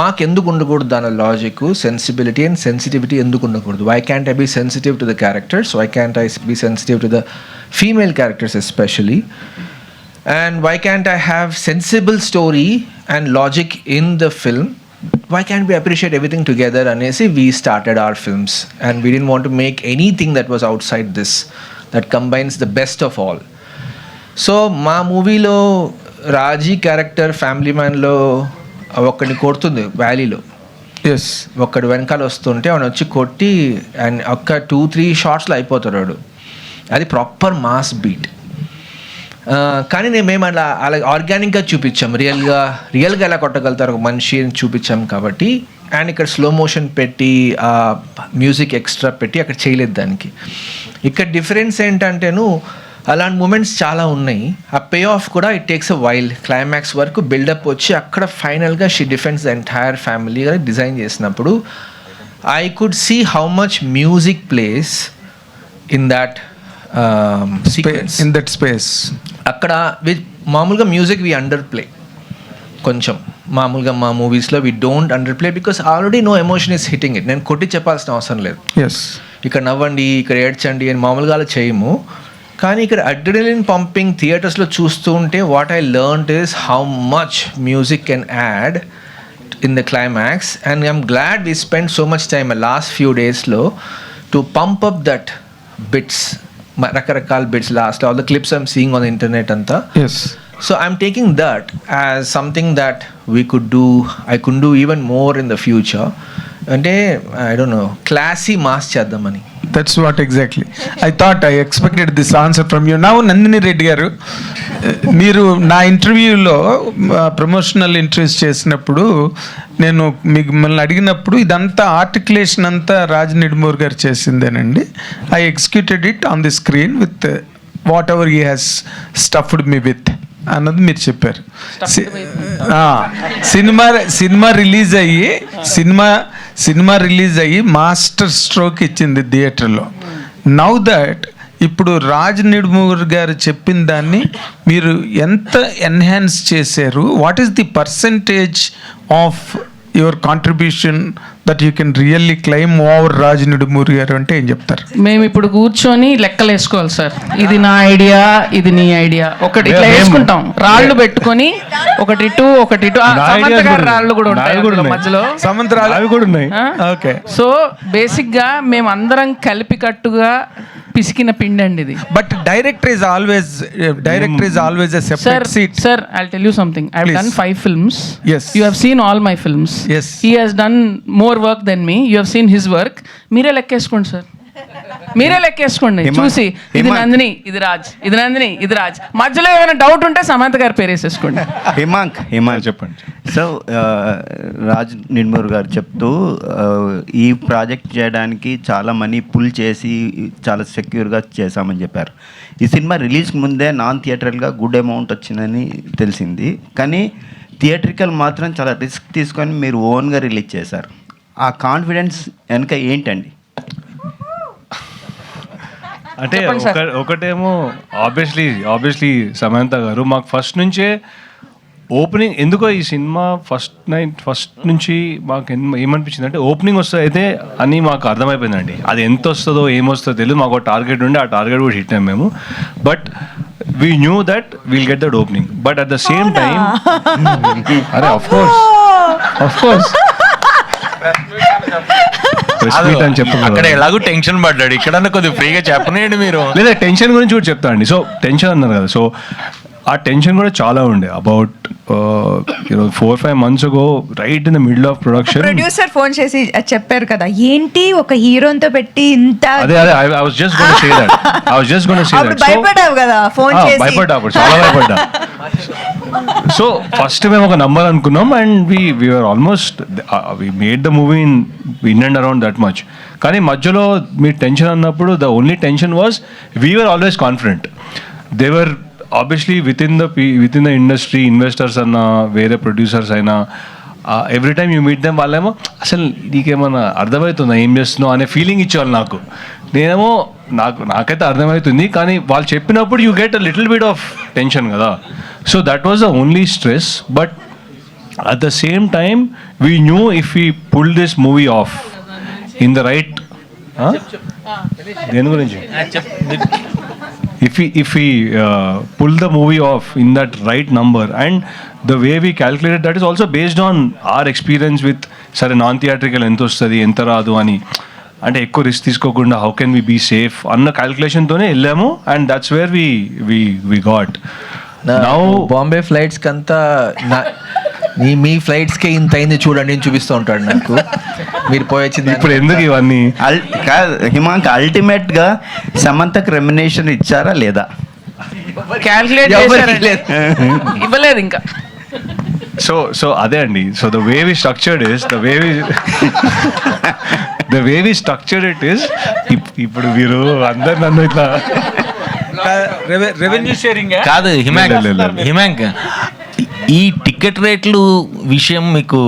మాకు ఎందుకు ఉండకూడదు దాని లాజిక్, సెన్సిబిలిటీ అండ్ సెన్సిటివిటీ ఎందుకు ఉండకూడదు? Why can't I be sensitive to the characters? Why can't I be sensitive to the female characters especially? And why can't I have sensible story and logic in the film? Why can't we appreciate everything together? Anesi, we started our films and we didn't want to make anything that was outside this, that combines the best of all. So మా మూవీలో రాజీ character family మ్యాన్లో ఒక్కడిని కొడుతుంది వ్యాలీలో. Yes, ఒక్కడు వెనకాల వస్తుంటే వాడు వచ్చి కొట్టి అండ్ ఒక్క 2-3 షార్ట్స్లో అయిపోతాడు వాడు. అది ప్రాపర్ మాస్ బీట్. కానీ మేము అలా ఆర్గానిక్గా చూపించాం, రియల్గా ఎలా కొట్టగలుగుతారు ఒక మనిషి అని చూపించాం కాబట్టి. అండ్ ఇక్కడ స్లో మోషన్ పెట్టి మ్యూజిక్ ఎక్స్ట్రా పెట్టి అక్కడ చేయలేదు దానికి. ఇక్కడ డిఫరెన్స్ ఏంటంటేను అలాంటి మూమెంట్స్ చాలా ఉన్నాయి. ఆ పే ఆఫ్ కూడా it takes a while. Climax వరకు బిల్డప్ వచ్చి అక్కడ ఫైనల్గా she defends the entire family design చేసినప్పుడు I could see how much music plays in that sequence, in that space. అక్కడ మామూలుగా మ్యూజిక్ వి అండర్ ప్లే కొంచెం. మామూలుగా మా మూవీస్లో we don't underplay because already no emotion is hitting it. నేను కొట్టి చెప్పాల్సిన అవసరం లేదు. ఎస్, ఇక్కడ నవ్వండి, ఇక్కడ ఏడ్చండి అని మామూలుగా అలా చేయము. కానీ ఇక్కడ అడ్రినలిన్ పంపింగ్ థియేటర్స్లో చూస్తూ ఉంటే what I learned is how much music can add in the climax. And I'm glad we spend so much time last few డేస్లో to pump up that bits, రకరకాల bits last all the clips I'm seeing on the internet అంతా. Yes, so I'm taking that as something that we could do, I could do even more in the future. అంటే I don't know, classy mass చేద్దామని. That's what exactly I thought. I expected this answer from you. Now Nandini Reddy గారు, మీరు నా ఇంటర్వ్యూలో promotional interviews చేసినప్పుడు నేను మిమ్మల్ని అడిగినప్పుడు ఇదంతా ఆర్టికులేషన్ అంతా రాజ్ నిడుమూర్ గారు చేసిందేనండి. I executed it on the screen with whatever he has stuffed me with అన్నది మీరు చెప్పారు. సినిమా రిలీజ్ అయ్యి మాస్టర్ స్ట్రోక్ ఇచ్చింది థియేటర్లో. నౌ దట్ ఇప్పుడు రాజ్ నిడుమూర్ గారు చెప్పిన దాన్ని మీరు ఎంత ఎన్హాన్స్ చేశారు? What is the percentage of your contribution that you can really claim over Raj Nidimoru garu అంటే ఏం చెప్తారు? మేము ఇప్పుడు కూర్చొని లెక్కలు వేసుకోవాలి సార్. ఇది నా ఐడియా, ఇది నీ ఐడియా, ఒకటి ఇట్లా వేసుకుంటాం, రాళ్ళు పెట్టుకొని ఒకటి ఇటు ఒకటి ఇటు. సమంత గారి రాళ్ళు కూడా ఉంటాయి మధ్యలో, సమంత రాళ్ళు కూడా ఉన్నాయి. ఓకే, సో బేసిక్ గా మేము అందరం కలిపి కట్టుగా పిసికిన పిండి అండి ఇది. But director is always a separate seat. Sir, I'll tell you something. I've done 5 films. Yes. You have seen all my films. Yes. He has done more work than me. You have seen his work. మీరే లెక్కేసుకోండి sir, మీరే లెక్కేసుకోండి చూసి. ఇది నందిని, ఇది రాజ్, ఇది నందిని, ఇది రాజ్. మధ్యలో ఏమైనా doubt ఉంటే సమంత గారు పేరేసేసుకోండి. హిమాంక్ చెప్పండి. సో రాజ్ నిడుమూర్ గారు చెప్తూ ఈ ప్రాజెక్ట్ చేయడానికి చాలా మనీ పుల్ చేసి చాలా సెక్యూర్గా చేశామని చెప్పారు. ఈ సినిమా రిలీజ్కి ముందే నాన్ థియేటర్గా గుడ్ అమౌంట్ వచ్చిందని తెలిసింది, కానీ థియేట్రికల్ మాత్రం చాలా రిస్క్ తీసుకొని మీరు ఓన్గా రిలీజ్ చేశారు. ఆ కాన్ఫిడెన్స్ వెనక ఏంటండి? అంటే ఒకటేమో ఆబ్వియస్లీ సమంత గారు మాకు ఫస్ట్ నుంచే ఓపెనింగ్, ఎందుకో ఈ సినిమా ఫస్ట్ నుంచి మాకు ఏమనిపించింది అంటే ఓపెనింగ్ వస్తుంది అయితే అని మాకు అర్థమైపోయిందండి. అది ఎంత వస్తుందో ఏమొస్తుందో తెలియదు, మాకు టార్గెట్ ఉండే, ఆ టార్గెట్ కూడా హిట్ అయ్యాము మేము. But we knew that will get that opening. But at the same time అరే ఆఫ్ కోర్స్ అక్కడ ఎలాగో టెన్షన్ పడ్డాడు, ఇక్కడ కొద్దిగా ఫ్రీగా చెప్పనేయండి మీరు. లేదా టెన్షన్ గురించి కూడా చెప్తా అండి. సో టెన్షన్ అన్నారు కదా, సో ఆ టెన్షన్ కూడా చాలా ఉండే. About 4-5 months ago, right in the middle of production, producer phone చేసి చెప్పారు కదా, ఏంటి ఒక హీరోతో పెట్టి ఇంత. అదే I was just going to say that. భయపడ్డావు కదా ఫోన్ చేసి? చాలా భయపడ్డా. సో ఫస్ట్ మేము ఒక నంబర్ అనుకున్నాం and we were almost we made the movie in and around that much. కానీ మధ్యలో మీరు టెన్షన్ అన్నప్పుడు the only tension was we were always confident. They were obviously with in the industry investors అన్నా వేరే producers అయినా every time you meet them వాళ్ళేమో అసలు నీకేమన్నా అర్థమవుతుందా ఏం చేస్తున్నావు అనే ఫీలింగ్ ఇచ్చేవాళ్ళు నాకు. నేనేమో నాకైతే అర్థమవుతుంది, కానీ వాళ్ళు చెప్పినప్పుడు you get a little bit of tension కదా. So that was the only stress. But at the same time we knew if we pull this movie off in the right, దేని గురించి, if we pull the movie off in that right number, and the way we calculated that is also based on our experience with sare non theatrical ento ostadi enta raadu ani, అంటే ఎక్కువ risk తీసుకోకుండా how can we be safe అన్న క్యాల్కులేషన్తోనే వెళ్ళాము. And that's where we got. Now Bombay ఫ్లైట్స్కి అంతా మీ ఫ్లైట్స్కే ఇంత అయింది చూడండి అని చూపిస్తూ ఉంటాడు నాకు. మీరు పోయొచ్చింది ఇప్పుడు ఎందుకు ఇవన్నీ హిమాంక్, అల్టిమేట్గా సమంతకు రెమ్యునేషన్ ఇచ్చారా లేదా? క్యాల్కులేట్ ఇవ్వలేదు ఇంకా. సో అదే అండి. So the way we structured is ఇప్పుడు మీరు అందరు నన్ను ఇట్లా రెవెన్యూ షేరింగ్ కాదు హిమాంక్, ఈ టికెట్ రేట్లు విషయం మీకు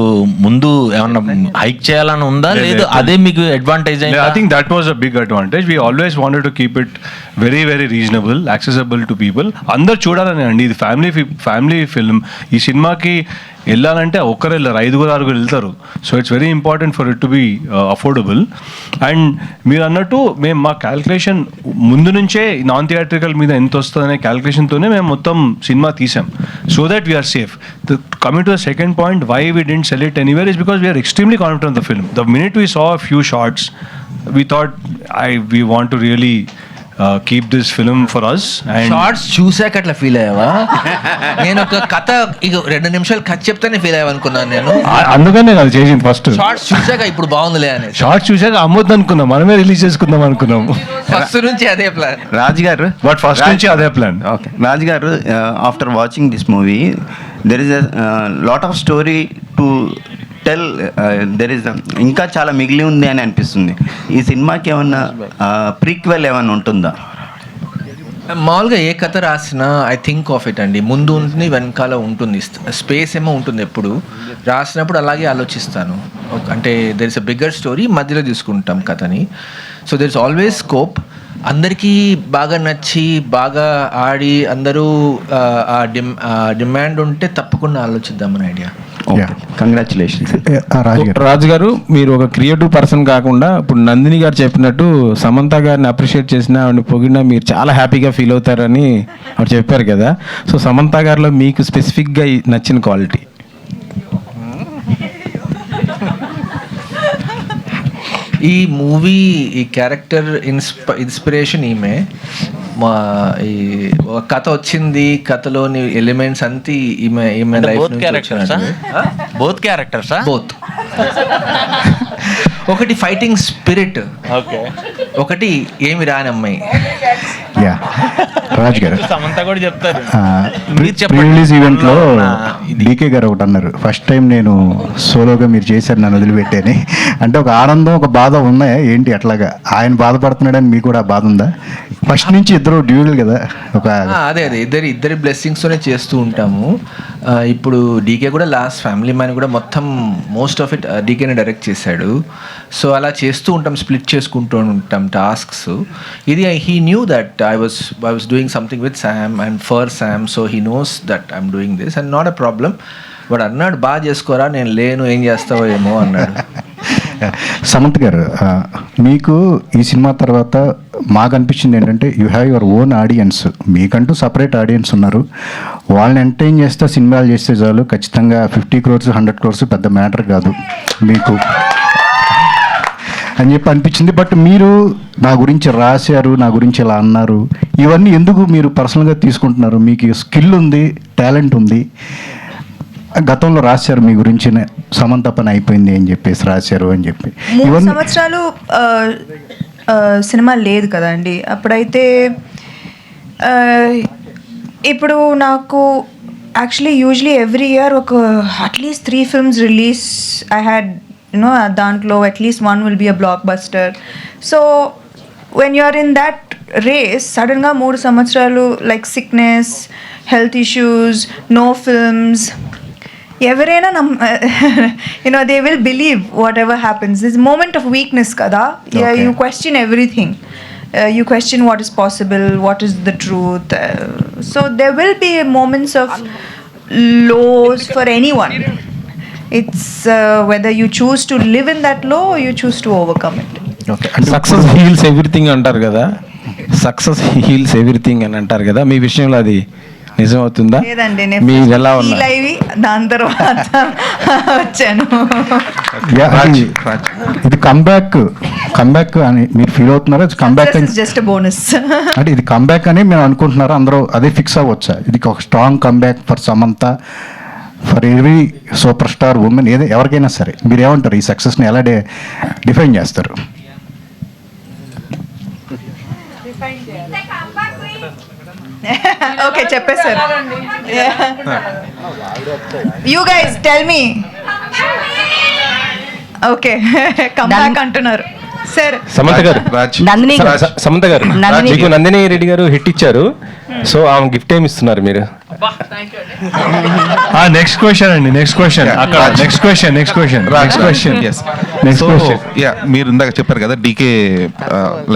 ముందు ఏమన్నా హైక్ చేయాలని ఉందా, లేదు అదే మీకు advantage? I think that was a big advantage. We always wanted to keep it very very reasonable, accessible to people. అందరు చూడాలని అండి, ఇది ఫ్యామిలీ ఫిల్మ్. ఈ సినిమాకి వెళ్ళాలంటే ఒక్కరు వెళ్ళారు, 5-6 వెళ్తారు. So it's very important for it to be affordable. And మీరు అన్నట్టు మేము మా క్యాల్కులేషన్ ముందు నుంచే నాన్ థియేట్రికల్ మీద ఎంత వస్తుందనే క్యాల్కులేషన్తోనే మేము మొత్తం సినిమా తీసాం, so that we are safe. Coming to the second point, why we didn't sell it anywhere is because we are extremely confident of the film. The minute we saw a few shots, we thought we want to really keep this film for us. And shorts చూసాక అట్లా feel అయ్యావా? నేను ఒక కథ 2 నిమిషాలు కథ చెప్తానే feel అయ్యావు అనుకున్నాను నేను. అందుకనే కదా చేసింది ఫస్ట్. షార్ట్స్ చూసాక ఇప్పుడు బాగుందిలే అని. షార్ట్స్ చూసాక అమ్మొద్దు అనుకున్నాం, మనమే రిలీజ్ చేసుకుందాం అనుకున్నాము. ఫస్ట్ నుంచి అదే ప్లాన్ రాజ్ గారు. బట్ ఫస్ట్ నుంచి అదే ప్లాన్. ఓకే రాజ్ గారు, after watching this movie there is a lot of story to tell. There is ఇంకా చాలా మిగిలి ఉంది అని అనిపిస్తుంది. ఈ సినిమాకి ఏమన్నా ప్రీక్వెల్ ఏమన్నా ఉంటుందా? మామూలుగా ఏ కథ రాసినా ఐ థింక్ ఆఫ్ ఇట్ అండి. ముందు ఉంటుంది, వెనకాల ఉంటుంది, స్పేస్ ఏమో ఉంటుంది. ఎప్పుడు రాసినప్పుడు అలాగే ఆలోచిస్తాను. అంటే there is a bigger story, మధ్యలో తీసుకుంటాం కథని. So there is always scope. అందరికీ బాగా నచ్చి బాగా ఆడి అందరూ డిమాండ్ ఉంటే తప్పకుండా ఆలోచిద్దామని ఐడియా. కంగ్రాచులేషన్స్ రాజు గారు. మీరు ఒక క్రియేటివ్ పర్సన్ కాకుండా ఇప్పుడు నందిని గారు చెప్పినట్టు సమంత గారిని అప్రిషియేట్ చేసినా ఆవిడని పొగిడినా మీరు చాలా హ్యాపీగా ఫీల్ అవుతారని ఆవిడ చెప్పారు కదా. సో సమంత గారిలో మీకు స్పెసిఫిక్గా నచ్చిన క్వాలిటీ? ఈ మూవీ ఈ క్యారెక్టర్ ఇన్స్పిరేషన్ ఈమె. మా ఈ ఒక కథ వచ్చింది, కథలోని ఎలిమెంట్స్ అంతా ఈమె లైఫ్ బోత్ క్యారెక్టర్సా? బోత్. ఒకటి ఫైటింగ్ స్పిరిట్, ఒకటి ఏమి రాని అమ్మాయి. రాజ్ గారు, సమంత కూడా చెప్తారు. ప్రీ రిలీజ్ ఈవెంట్లో డీకే గారు ఒకటి అన్నారు, ఫస్ట్ టైం నేను సోలోగా మీరు చేశారు నన్ను వదిలిపెట్టేని. అంటే ఒక ఆనందం ఒక బాధ ఉన్నాయా ఏంటి? అట్లాగా ఆయన బాధపడుతున్నాడని మీకు కూడా బాధ ఉందా? ఫస్ట్ నుంచి ఇద్దరు డ్యూయల్ కదా. ఒక అదే ఇద్దరి బ్లెస్సింగ్స్తోనే చేస్తూ ఉంటాము. ఇప్పుడు డీకే కూడా లాస్ట్ ఫ్యామిలీ మ్యాన్ కూడా మొత్తం మోస్ట్ ఆఫ్ ఇట్ డీకేనే డైరెక్ట్ చేశాడు. సో అలా చేస్తూ ఉంటాం, స్ప్లిట్ చేసుకుంటూ ఉంటాం టాస్క్స్. ఇది he knew that I was doing something with Sam and for Sam, so he knows that I'm doing this and not a problem. But అన్నాడు బాగా చేసుకోరా, నేను లేను ఏం చేస్తావో ఏమో అన్నాడు. సమంత్ గారు, మీకు ఈ సినిమా తర్వాత మాకు అనిపించింది ఏంటంటే you have your own audience. మీకంటూ సపరేట్ ఆడియన్స్ ఉన్నారు. వాళ్ళని ఎంటర్టైన్ చేస్తే సినిమాలు చేస్తే చాలు. ఖచ్చితంగా 50 crores 100 crores పెద్ద మ్యాటర్ కాదు మీకు అని చెప్పి అనిపించింది. బట్ మీరు నా గురించి రాశారు, నా గురించి ఇలా అన్నారు, ఇవన్నీ ఎందుకు మీరు పర్సనల్గా తీసుకుంటున్నారు? మీకు స్కిల్ ఉంది, టాలెంట్ ఉంది. గతంలో రాశారు మీ గురించి, సమంత పని అయిపోయింది అని చెప్పేసి రాశారు అని చెప్పి. 3 సంవత్సరాలు సినిమా లేదు కదండి అప్పుడైతే. ఇప్పుడు నాకు యాక్చువల్లీ యూజువలీ ఎవ్రీ ఇయర్ ఒక at least 3 films release I had దాంట్లో at least 1 will be a blockbuster. So when you're in that race, సడన్గా 3 సంవత్సరాలు like sickness, health issues, no films, ఎవరైనా they will believe whatever happens. This moment of weakness కదా, you question everything. You question what is possible, what is the truth. So there will be moments of lows for anyone. It's whether you choose to live in that low or you choose to overcome it. Okay, success heels everything అంటారు కదా, success heels everything అని అంటారు కదా, మీ విషయంలో అది నిజం అవుతుందా? లేదండి, మీరు ఎలా ఉన్నారు? దాని తర్వాత వచ్చాను. ఇది కమ్బ్యాక్ అని మీరు ఫీల్ అవుతున్నారా? కమ్బ్యాక్ జస్ట్ బోనస్ అంటే ఇది కమ్బ్యాక్ అని మేము అనుకుంటున్నారా? అందరూ అదే ఫిక్స్ అవ్వచ్చా? ఇది ఒక strong comeback for Samantha, for every super star women, ఏదో ఎవరికైనా సరే. మీరు ఏమంటారు? ఈ సక్సెస్ని ఎలా డిఫైన్ చేస్తారు? ఓకే, చెప్పేశారు. You guys tell me. Okay, comeback అంటున్నారు. సరే, సమంత గారు, సమంత గారు, మీకు నందిని రెడ్డి గారు హిట్ ఇచ్చారు, సో ఆమె గిఫ్ట్ ఏమి ఇస్తున్నారు మీరు? నెక్స్ట్ క్వశ్చన్ అండి, నెక్స్ట్ క్వశ్చన్. మీరు ఇందాక చెప్పారు కదా DK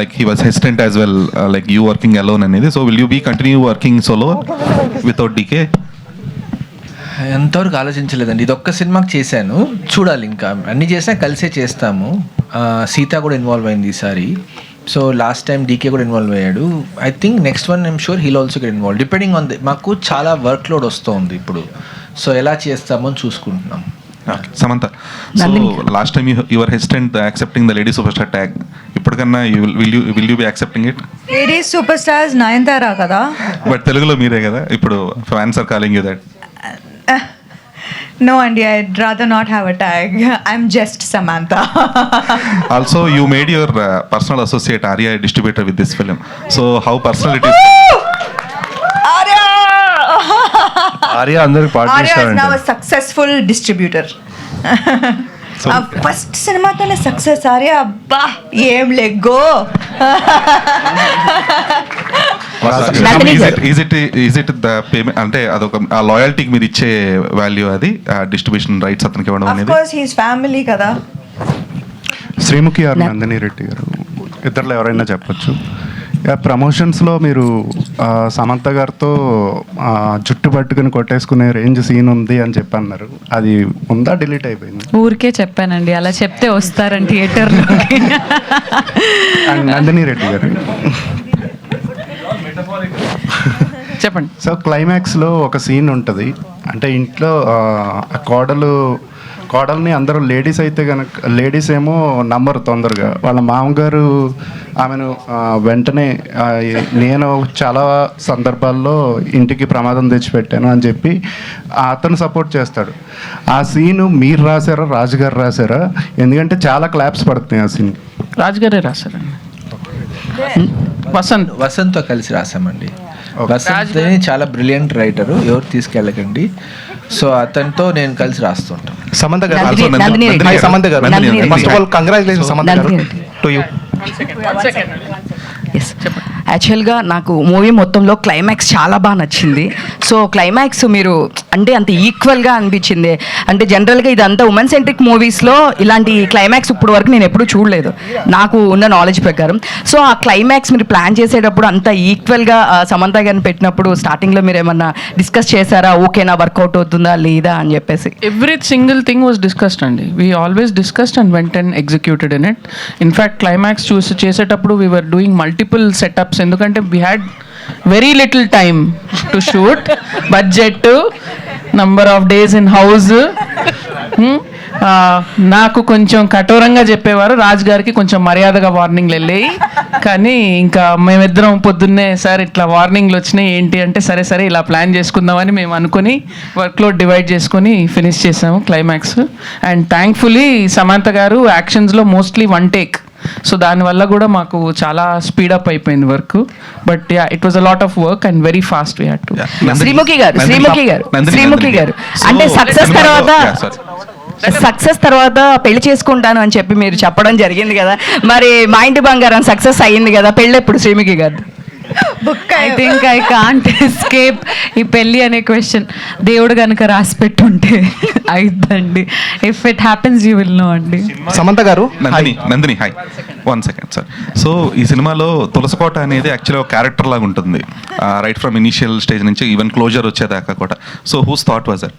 like he was hesitant as well like you working alone అనేది. So will you be continue working solo without DK? ఎంతవరకు ఆలోచించలేదండి. ఇది ఒక్క సినిమాకి చేశాను, చూడాలి. ఇంకా అన్ని చేసినా కలిసే చేస్తాము. సీత కూడా ఇన్వాల్వ్ అయింది ఈసారి. సో లాస్ట్ టైం డీకే కూడా ఇన్వాల్వ్ అయ్యాడు. I think next one I'm sure he'll also get involve, depending on the. మాకు చాలా వర్క్ లోడ్ వస్తుంది ఇప్పుడు, సో ఎలా చేస్తామో అని చూసుకుంటున్నాం. Samantha, so last time your hesitant accepting the lady super star tag. ఇప్పటికన్నా will you be accepting it? Lady super stars Nayanthara కదా, బట్ తెలుగులో మీరే కదా ఇప్పుడు. Fans are calling you that. No, Andy, I'd rather not have a tag. I'm just Samantha. Also, you made your personal associate Arya a distributor with this film. So, how personal it is? Arya అందరికి party Arya is now a successful distributor. First సినిమాతోనే success. Arya అబ్బా ఏం లెగ్గో. Is it the payment అంటే అదొక ఆ లాయల్టీకి మీరు ఇచ్చే value, అది డిస్ట్రిబ్యూషన్ రైట్స్ అతనికి ఇవ్వడం అనేది? Of course he is family కదా. శ్రీముఖి గారు, నందిని రెడ్డి గారు, ఇద్దరులో ఎవరైనా చెప్పొచ్చు. ప్రమోషన్స్లో మీరు సమంత గారితో జుట్టు పట్టుకుని కొట్టేసుకునే రేంజ్ సీన్ ఉంది అని చెప్పి అన్నారు. అది ఉందా, డిలీట్ అయిపోయింది? ఊరికే చెప్పానండి, అలా చెప్తే వస్తారని థియేటర్లో. అండ్ నందిని రెడ్డి గారు చెప్పండి. సో క్లైమాక్స్లో ఒక సీన్ ఉంటుంది, అంటే ఇంట్లో కోడల్ని అందరూ లేడీస్ అయితే కనుక, లేడీస్ ఏమో నమ్మరు తొందరగా. వాళ్ళ మామగారు ఆమెను వెంటనే నేను చాలా సందర్భాల్లో ఇంటికి ప్రమాదం తెచ్చిపెట్టాను అని చెప్పి అతను సపోర్ట్ చేస్తాడు. ఆ సీను మీరు రాశారా, రాజు గారు రాశారా? ఎందుకంటే చాలా క్లాప్స్ పడుతున్నాయి ఆ సీన్. రాజుగారే రాశారండి. వసంత్తో కలిసి రాసామండి. వసంత్ చాలా బ్రిలియంట్ రైటరు, ఎవరు తీసుకెళ్ళకండి. సో అతనితో నేను కలిసి రాస్తుంటాను. సమంత గారు, Samantha garu, first of all congratulations Samantha గారు టు యూ. ఎస్, యాక్చువల్గా నాకు మూవీ మొత్తంలో క్లైమాక్స్ చాలా బాగా నచ్చింది. సో క్లైమాక్స్ మీరు అంటే అంత ఈక్వల్గా అనిపించింది. అంటే జనరల్గా ఇదంతా ఉమెన్ సెంట్రిక్ మూవీస్లో ఇలాంటి క్లైమాక్స్ ఇప్పుడు వరకు నేను ఎప్పుడూ చూడలేదు నాకు ఉన్న నాలెడ్జ్ ప్రకారం. సో ఆ క్లైమాక్స్ మీరు ప్లాన్ చేసేటప్పుడు అంత ఈక్వల్గా సమంత గారిని పెట్టినప్పుడు స్టార్టింగ్లో మీరు ఏమన్నా డిస్కస్ చేశారా, ఓకేనా, వర్కౌట్ అవుతుందా లేదా అని చెప్పేసి? Every single thing was discussed అండి. We always discussed and went and executed in it. In fact climax చేసేటప్పుడు we were doing multiple setups, ఎందుకంటే we had very little time to shoot, budget, number of days in house. నాకు కొంచెం కఠోరంగా చెప్పేవారు, రాజు గారికి కొంచెం మర్యాదగా వార్నింగ్లు వెళ్ళాయి. కానీ ఇంకా మేమిద్దరం పొద్దున్నే సార్ ఇట్లా వార్నింగ్లు వచ్చినాయి ఏంటి అంటే, సరే సరే ఇలా ప్లాన్ చేసుకుందామని మేము అనుకుని వర్క్లోడ్ డివైడ్ చేసుకొని ఫినిష్ చేసాము క్లైమాక్స్. అండ్ థ్యాంక్ఫుల్లీ సమంత గారు యాక్షన్స్లో మోస్ట్లీ వన్ టేక్, సో దానివల్ల కూడా మాకు చాలా స్పీడప్ అయిపోయింది work. But yeah, it was a lot of work and very fast we had to. Sreemukhi గారు అంటే సక్సెస్ తర్వాత సక్సెస్ తర్వాత పెళ్లి చేసుకుంటాను అని చెప్పి మీరు చెప్పడం జరిగింది కదా, మరి మా ఇంటి బంగారం సక్సెస్ అయ్యింది కదా, పెళ్ళి ఎప్పుడు Sreemukhi garu? I think I can't escape ఈ పెళ్ళి అనే క్వశ్చన్. దేవుడు కనుక రాసి పెట్టుంటే అయిద్దండి. If it happens you will know అండి. Samantha garu, Nandini hi, 1 second sir. So ఈ సినిమాలో తులసికోట అనేది యాక్చువల్లీ ఒక క్యారెక్టర్ లాగా ఉంటుంది, రైట్ ఫ్రమ్ ఇనిషియల్ స్టేజ్ నుంచి ఈవెన్ క్లోజర్ వచ్చేదాకా కూడా. So whose thought was that?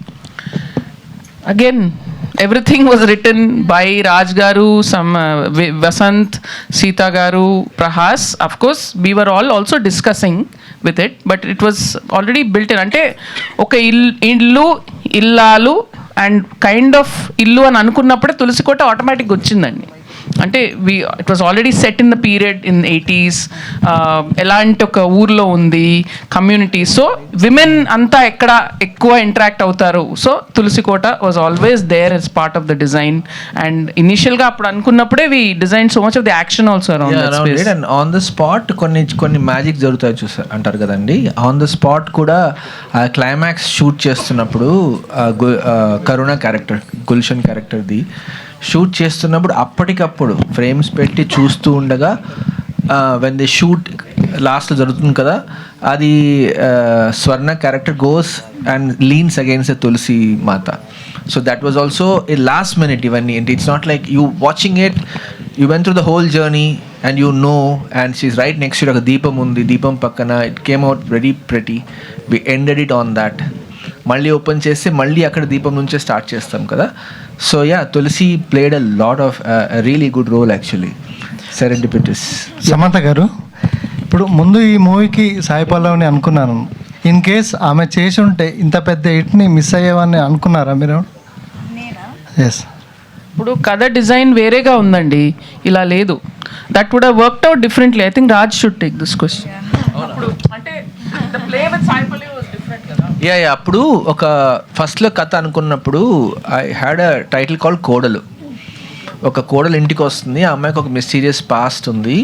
Again everything was written by Raj garu, some Vasant, Sita garu, Prahas. Of course we were all also discussing with it, but it was already built in. Ante oka illu illalu and kind of illu అని అనుకున్నప్పుడే తులసికోట ఆటోమేటిక్గా వచ్చిందండి. అంటే it was already set in the period in 80s. ఎలాంటి ఒక ఊర్లో ఉంది community, so women అంతా ఎక్కడ ఎక్కువ ఇంటరాక్ట్ అవుతారు. సో తులసికోట was always there as part of the design. And ఇనిషియల్గా అప్పుడు అనుకున్నప్పుడే we design so much of the action also around. And on the spot కొన్ని మ్యాజిక్ జరుగుతాయి చూసారు అంటారు కదండి. ఆన్ ద స్పాట్ కూడా క్లైమాక్స్ షూట్ చేస్తున్నప్పుడు కరుణ క్యారెక్టర్, గుల్షన్ క్యారెక్టర్ది షూట్ చేస్తున్నప్పుడు అప్పటికప్పుడు ఫ్రేమ్స్ పెట్టి చూస్తూ ఉండగా వెన్ దే షూట్ లాస్ట్లో జరుగుతుంది కదా, అది Swarna character goes and leans against Tulasi Mata. So that was also a last minute ఇవన్నీ. It's not like you watching it, you went through the whole journey and you know, and she's right next ఒక దీపం ఉంది, దీపం పక్కన it came out very pretty. We ended it on that. మళ్ళీ open చేస్తే మళ్ళీ అక్కడ దీపం నుంచే స్టార్ట్ చేస్తాం కదా. So yeah, Tulasi played a lot of really good role actually, serendipitous. Samantha garu, ఇప్పుడు ముందు ఈ మూవీకి సాయి పల్లవిని అనుకున్నాను. ఇన్ కేస్ ఆమె చేసి ఉంటే ఇంత పెద్ద హిట్ని మిస్ అయ్యేవని అనుకున్నారా మీరు? ఎస్. ఇప్పుడు కథ డిజైన్ వేరేగా ఉందండి, ఇలా లేదు. That would have worked out differently. I think Raj should take this question. అంటే the play with Sai Pallavi was different కదా. యా, అప్పుడు ఒక ఫస్ట్లో కథ అనుకున్నప్పుడు I had a title call Kodalu. ఒక కోడలు ఇంటికి వస్తుంది, ఆ అమ్మాయికి ఒక మిస్టీరియస్ పాస్ట్ ఉంది,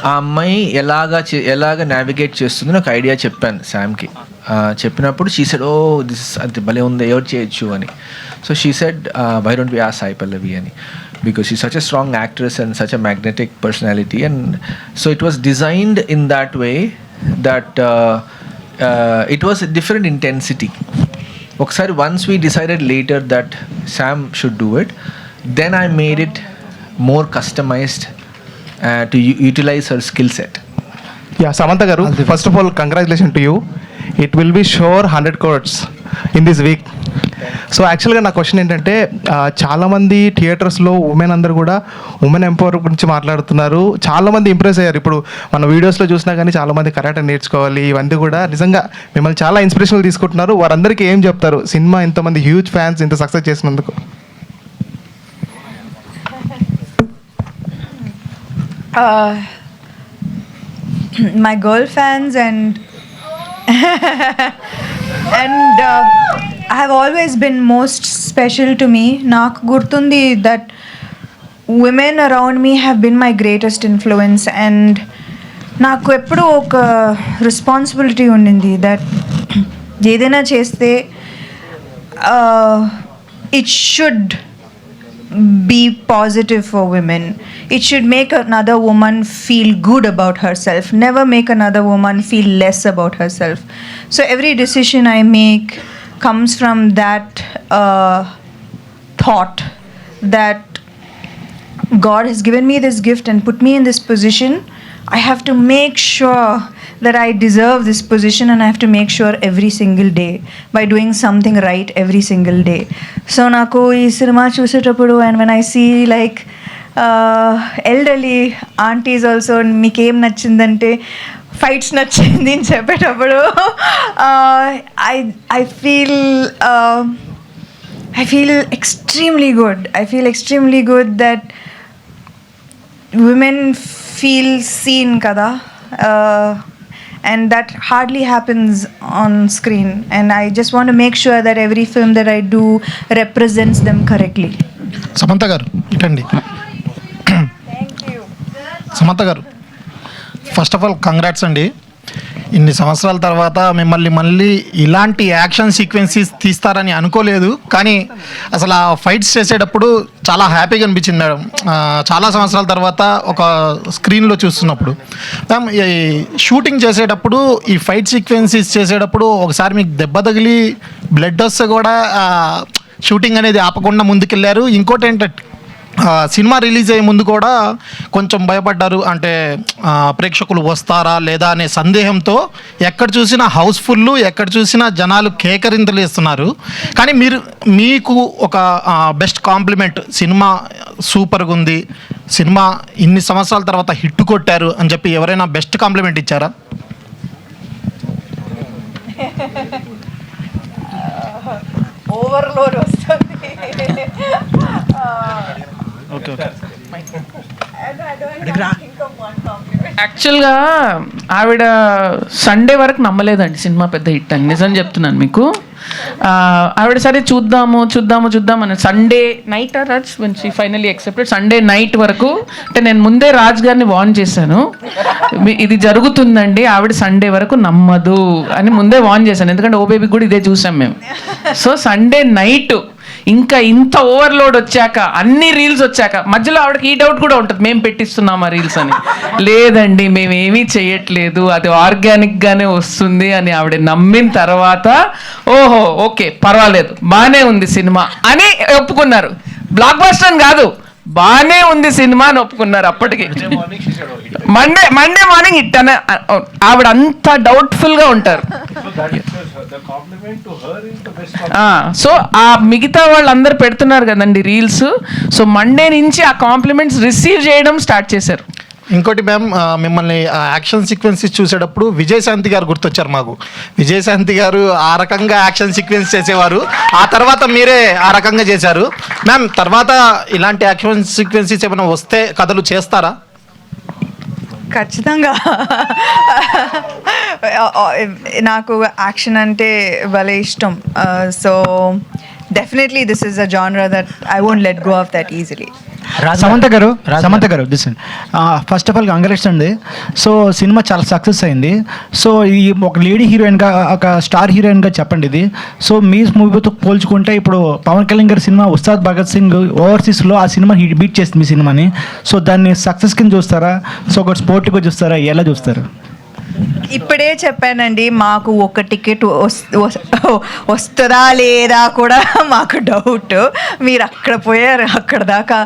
ఆ అమ్మాయి ఎలాగ నావిగేట్ చేస్తుంది నాకు ఐడియా చెప్పాను శామ్కి. చెప్పినప్పుడు షీ సెడ్, ఓ దిస్ అది భలే ఉంది, ఎవరు చేయొచ్చు అని. So she said, why don't we ask Sai Pallavi అని, because she's such a strong actress and such a magnetic personality. And so it was designed in that way that it was a different intensity. Once we decided later that Sam should do it, then I made it more customized to utilize her skill set. Yeah, Samantha garu, first of all, congratulations to you. It will be sure 100 crores in this week. So యాక్చువల్గా నా question ఏంటంటే, చాలామంది థియేటర్స్లో women అందరూ కూడా women empower గురించి మాట్లాడుతున్నారు. చాలామంది ఇంప్రెస్ అయ్యారు. ఇప్పుడు మన వీడియోస్లో చూసినా కానీ చాలామంది కరాటే నేర్చుకోవాలి, ఇవన్నీ కూడా నిజంగా మిమ్మల్ని చాలా ఇన్స్పిరేషనల్ తీసుకుంటున్నారు. వారందరికీ ఏం చెప్తారు, సినిమా ఇంతమంది హ్యూజ్ ఫ్యాన్స్ ఇంత సక్సెస్ చేసినందుకు? My girl fans and have always been most special to me. Naaku gurtundi that women around me have been my greatest influence, and naaku eppudu oka responsibility undindi that edaina cheste it should be positive for women. It should make another woman feel good about herself, never make another woman feel less about herself. So every decision I make comes from that thought that God has given me this gift and put me in this position. I have to make sure that I deserve this position, and I have to make sure every single day by doing something right every single day. So naku ee cinema chusetappudu, and when I see like elderly aunties also, meekem nachindante fights nachindi అని చెప్పేటప్పుడు I feel extremely good. I feel extremely good that women feel seen kada, and that hardly happens on screen, and I just want to make sure that every film that I do represents them correctly. Samantha garu, itandi. Thank you. Samantha garu, first of all congrats అండి. ఇన్ని సంవత్సరాల తర్వాత మిమ్మల్ని మళ్ళీ ఇలాంటి action sequences తీస్తారని అనుకోలేదు. కానీ అసలు ఆ ఫైట్స్ చేసేటప్పుడు చాలా హ్యాపీగా అనిపించింది మేడం. చాలా సంవత్సరాల తర్వాత ఒక స్క్రీన్లో చూస్తున్నప్పుడు మ్యామ్, ఈ షూటింగ్ చేసేటప్పుడు ఈ ఫైట్ సీక్వెన్సెస్ చేసేటప్పుడు ఒకసారి మీకు దెబ్బ తగిలి బ్లడ్ వస్తే కూడా షూటింగ్ అనేది ఆపకుండా ముందుకెళ్ళారు. ఇంకోటి ఏంటంటే సినిమా రిలీజ్ అయ్యే ముందు కూడా కొంచెం భయపడ్డారు, అంటే ప్రేక్షకులు వస్తారా లేదా అనే సందేహంతో ఎక్కడ చూసినా హౌస్ఫుల్, ఎక్కడ చూసినా జనాలు కేకరింతలు వేస్తున్నారు. కానీ మీకు ఒక బెస్ట్ కాంప్లిమెంట్, సినిమా సూపర్గా ఉంది, సినిమా ఇన్ని సంవత్సరాల తర్వాత హిట్ కొట్టారు అని చెప్పి ఎవరైనా బెస్ట్ కాంప్లిమెంట్ ఇచ్చారా? ఓవర్లోడ్ వస్తుంది. యాక్చువల్గా ఆవిడ సండే వరకు నమ్మలేదండి సినిమా పెద్ద హిట్ అని, నిజం చెప్తున్నాను మీకు. ఆవిడ సరే చూద్దాము అని Sunday night Raj when she finally accepted, Sunday night వరకు, అంటే నేను ముందే రాజ్ గారిని వార్న్ చేశాను, ఇది జరుగుతుందండి, ఆవిడ సండే వరకు నమ్మదు అని ముందే వార్న్ చేశాను. ఎందుకంటే ఓ బేబీ కూడా ఇదే చూసాం మేము. సో సండే నైట్ ఇంకా ఇంత ఓవర్లోడ్ వచ్చాక, అన్ని రీల్స్ వచ్చాక, మధ్యలో ఆవిడకి ఈ డౌట్ కూడా ఉంటుంది, మేము పెట్టిస్తున్నామా రీల్స్ అని. లేదండి, మేమేమీ చేయట్లేదు, అది ఆర్గానిక్గానే వస్తుంది అని ఆవిడ నమ్మిన తర్వాత ఓహో ఓకే పర్వాలేదు బాగానే ఉంది సినిమా అని ఒప్పుకున్నారు. బ్లాక్ బస్టర్ అని కాదు, బాగానే ఉంది సినిమా అని ఒప్పుకున్నారు. అప్పటికి మండే మార్నింగ్ హిట్ అనే ఆవిడ అంత డౌట్ఫుల్గా ఉంటారు. సో ఆ మిగతా వాళ్ళందరూ పెడుతున్నారు కదండి రీల్స్, సో మండే నుంచి ఆ కాంప్లిమెంట్స్ రిసీవ్ చేయడం స్టార్ట్ చేశారు. ఇంకోటి మ్యామ్, మిమ్మల్ని యాక్షన్ సీక్వెన్సెస్ చూసేటప్పుడు విజయశాంతి గారు గుర్తొచ్చారు మాకు. విజయశాంతి గారు ఆ రకంగా యాక్షన్ సీక్వెన్స్ చేసేవారు, ఆ తర్వాత మీరే ఆ రకంగా చేశారు. మ్యామ్, తర్వాత ఇలాంటి యాక్షన్ సీక్వెన్సెస్ ఏమైనా వస్తే కథలు చేస్తారా? ఖచ్చితంగా. నాకు యాక్షన్ అంటే భలే ఇష్టం. So definitely this is a genre that I won't let go of that easily. Samantha garu this first of all congrats అండి. సో సినిమా చాలా సక్సెస్ అయింది. సో ఈ ఒక లేడీ హీరోయిన్గా, ఒక స్టార్ హీరోయిన్గా చెప్పండి ఇది. సో మీ మూవీతో పోల్చుకుంటే ఇప్పుడు పవన్ కళ్యాణ్ గారి సినిమా ఉస్తాద్ భగత్ సింగ్ ఓవర్సీస్లో ఆ సినిమా బీట్ చేస్తుంది మీ సినిమాని. సో దాన్ని సక్సెస్ కింద చూస్తారా, సో ఒక స్పోర్ట్గా చూస్తారా, ఎలా చూస్తారు? ఇప్పుడే చెప్పానండి, మాకు ఒక టికెట్ వస్తుందా లేదా కూడా మాకు డౌట్. మీరు అక్కడ పోయారు, అక్కడ దాకా.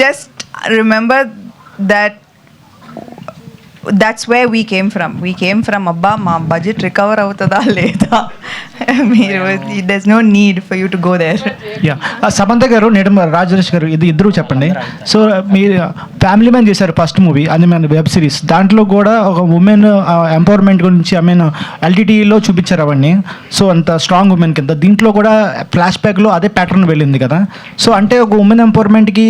Just remember that's where we came from. అబ్బా మా బడ్జెట్ రికవర్ అవుతుందా లేదా, మీరు there's no need for you to go there. Samantha గారు, రాజేష్ గారు, ఇది ఇద్దరు చెప్పండి. సో మీరు ఫ్యామిలీ మ్యాన్ చేశారు ఫస్ట్ మూవీ, అది మన వెబ్ సిరీస్. దాంట్లో కూడా ఒక ఉమెన్ ఎంపవర్మెంట్ గురించి ఎల్టీటీలో చూపించారు అవన్నీ. సో అంత స్ట్రాంగ్ ఉమెన్ కింద దీంట్లో కూడా ఫ్లాష్ బ్యాక్లో అదే ప్యాటర్న్ వెళ్ళింది కదా. సో అంటే ఒక ఉమెన్ ఎంపవర్మెంట్కి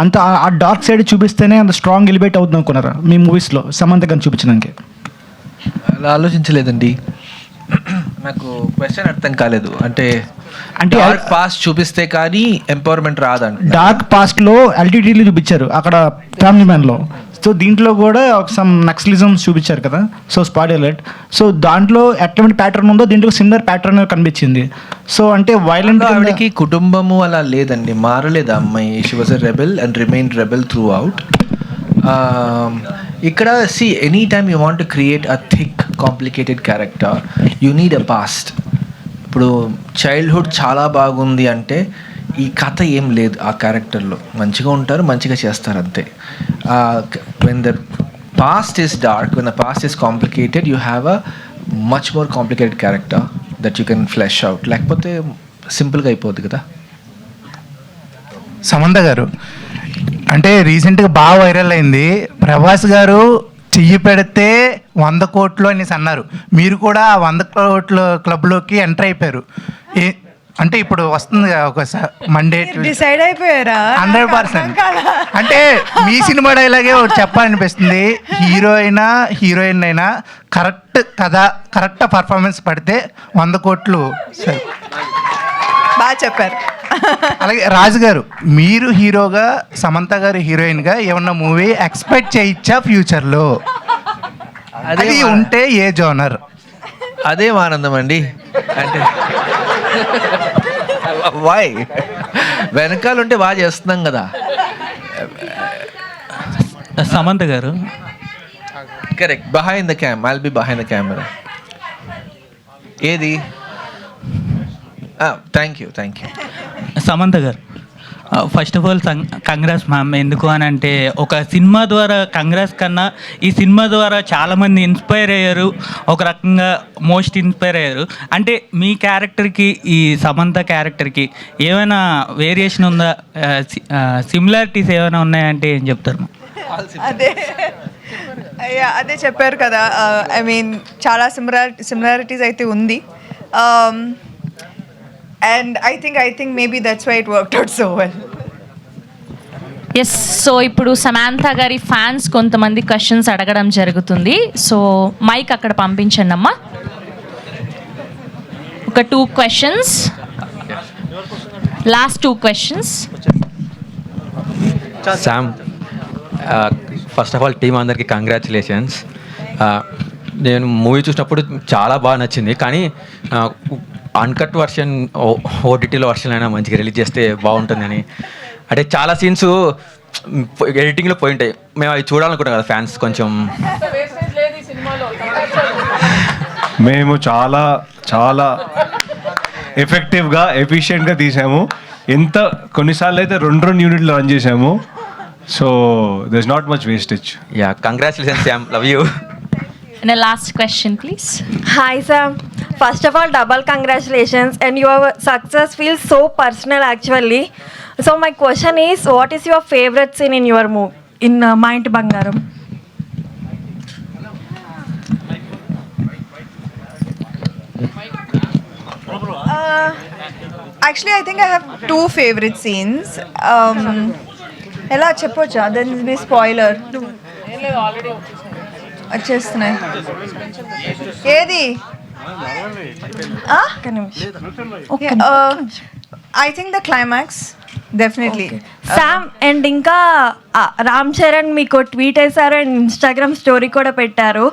అంత ఆ డార్క్ సైడ్ చూపిస్తేనే అంత స్ట్రాంగ్ ఎలివేట్ అవుతుంది అనుకున్నారా మీ మూవీస్లో సమంత గారిని చూపించడానికి? అలా ఆలోచించలేదండి, నాకు క్వశ్చన్ అర్థం కాలేదు. అంటే డార్క్ పాస్ట్ చూపిస్తే కానీ ఎంపవర్మెంట్ రాదండి. డార్క్ పాస్ట్లో ఎల్టీటీలో చూపించారు అక్కడ ఫ్యామిలీ మ్యాన్లో. సో దీంట్లో కూడా ఒక సమ్ నక్సలిజం చూపించారు కదా, సో స్పాట్ అలర్ట్. సో దాంట్లో ఎటువంటి ప్యాటర్న్ ఉందో దీంట్లో సిమిలర్ ప్యాటర్న్ కనిపించింది. సో అంటే వైలెంట్, ఆవిడకి కుటుంబము అలా లేదండి, మారలేదు అమ్మాయి. She was a rebel and remain rebel throughout. ఇక్కడ see any time you want to create a thick complicated character you need a past. ఇప్పుడు చైల్డ్హుడ్ చాలా బాగుంది అంటే ఈ కథ ఏం లేదు ఆ క్యారెక్టర్లో, మంచిగా ఉంటారు, మంచిగా చేస్తారు అంతే. When the past is dark, when the past is complicated, you have a much more complicated character that you can flesh out. లేకపోతే సింపుల్గా అయిపోద్ది కదా. సమంత గారు, అంటే రీసెంట్గా బాగా వైరల్ అయింది, ప్రభాస్ గారు చెయ్యి పెడితే 100 కోట్లు అనేసి అన్నారు. మీరు కూడా 100 కోట్ల క్లబ్లోకి ఎంటర్ అయిపోయారు. అంటే ఇప్పుడు వస్తుంది ఒక మండే డిసైడ్ అయిపోయారా? 100%. అంటే మీ సినిమా డైలాగే ఒకటి చెప్పాలనిపిస్తుంది, హీరోయిన్ అయినా కరెక్ట్ కథ, కరెక్ట్ పర్ఫార్మెన్స్ పడితే 100 కోట్లు. సరే, బాగా చెప్పారు. అలాగే రాజు గారు, మీరు హీరోగా, సమంత గారు హీరోయిన్గా ఏమన్నా మూవీ ఎక్స్పెక్ట్ చేయొచ్చా ఫ్యూచర్లో? అది ఉంటే ఏ జోనర్? అదే ఆనందం అండి. అంటే వై వెనకాల ఉంటే బాగా చేస్తున్నాం కదా. Samantha garu correct, behind the cam, I'll be behind the camera. ఏది? Thank you. Samantha garu, first of all congrats ma'am. ఎందుకు అని అంటే ఒక సినిమా ద్వారా కంగ్రాట్స్ కన్నా ఈ సినిమా ద్వారా చాలామంది ఇన్స్పైర్ అయ్యారు, ఒక రకంగా మోస్ట్ ఇన్స్పైర్ అయ్యారు. అంటే మీ క్యారెక్టర్కి ఈ సమంత క్యారెక్టర్కి ఏమైనా వేరియేషన్ ఉందా, సిమిలారిటీస్ ఏమైనా ఉన్నాయంటే ఏం చెప్తారు? అదే చెప్పారు కదా, ఐ మీన్ చాలా సిమిలారిటీస్ అయితే ఉంది. And I think maybe that's why it worked out so well. Yes, so ఇప్పుడు సమాంత గారి ఫ్యాన్స్ కొంతమంది క్వశ్చన్స్ అడగడం జరుగుతుంది. సో మైక్ అక్కడ పంపించండి అమ్మా. ఒక 2 questions, last 2 questions. Sam, first of all team అందరికీ కంగ్రాచులేషన్స్. నేను మూవీ చూసినప్పుడు చాలా బాగా నచ్చింది, కానీ అన్కట్ వర్షన్ ఓటీటీలో వర్షన్ అయినా మంచిగా రిలీజ్ చేస్తే బాగుంటుందని. అంటే చాలా సీన్స్ ఎడిటింగ్లో పోయి ఉంటాయి, మేము అవి చూడాలనుకుంటాం కదా ఫ్యాన్స్. కొంచెం మేము చాలా చాలా ఎఫెక్టివ్గా ఎఫిషియెంట్గా తీసాము. కొన్నిసార్లు అయితే 2 యూనిట్లు రన్ చేసాము. So there is not much wastage. Yeah, congratulations Sam, love you. And a last question, please. Hi, Sam. First of all, double congratulations, and your success feels so personal, actually. So my question is, what is your favorite scene in your movie, in Ma Inti Bangaram? Actually, I think I have 2 favorite scenes. ఎలా చెప్పొచ్చా? Then B spoiler వచ్చేస్తున్నాయి. ఏది? I think the climax definitely. Sam, and ఇంకా రామ్ చరణ్ మీకు tweet వేశారు and Instagram story కూడా పెట్టారు.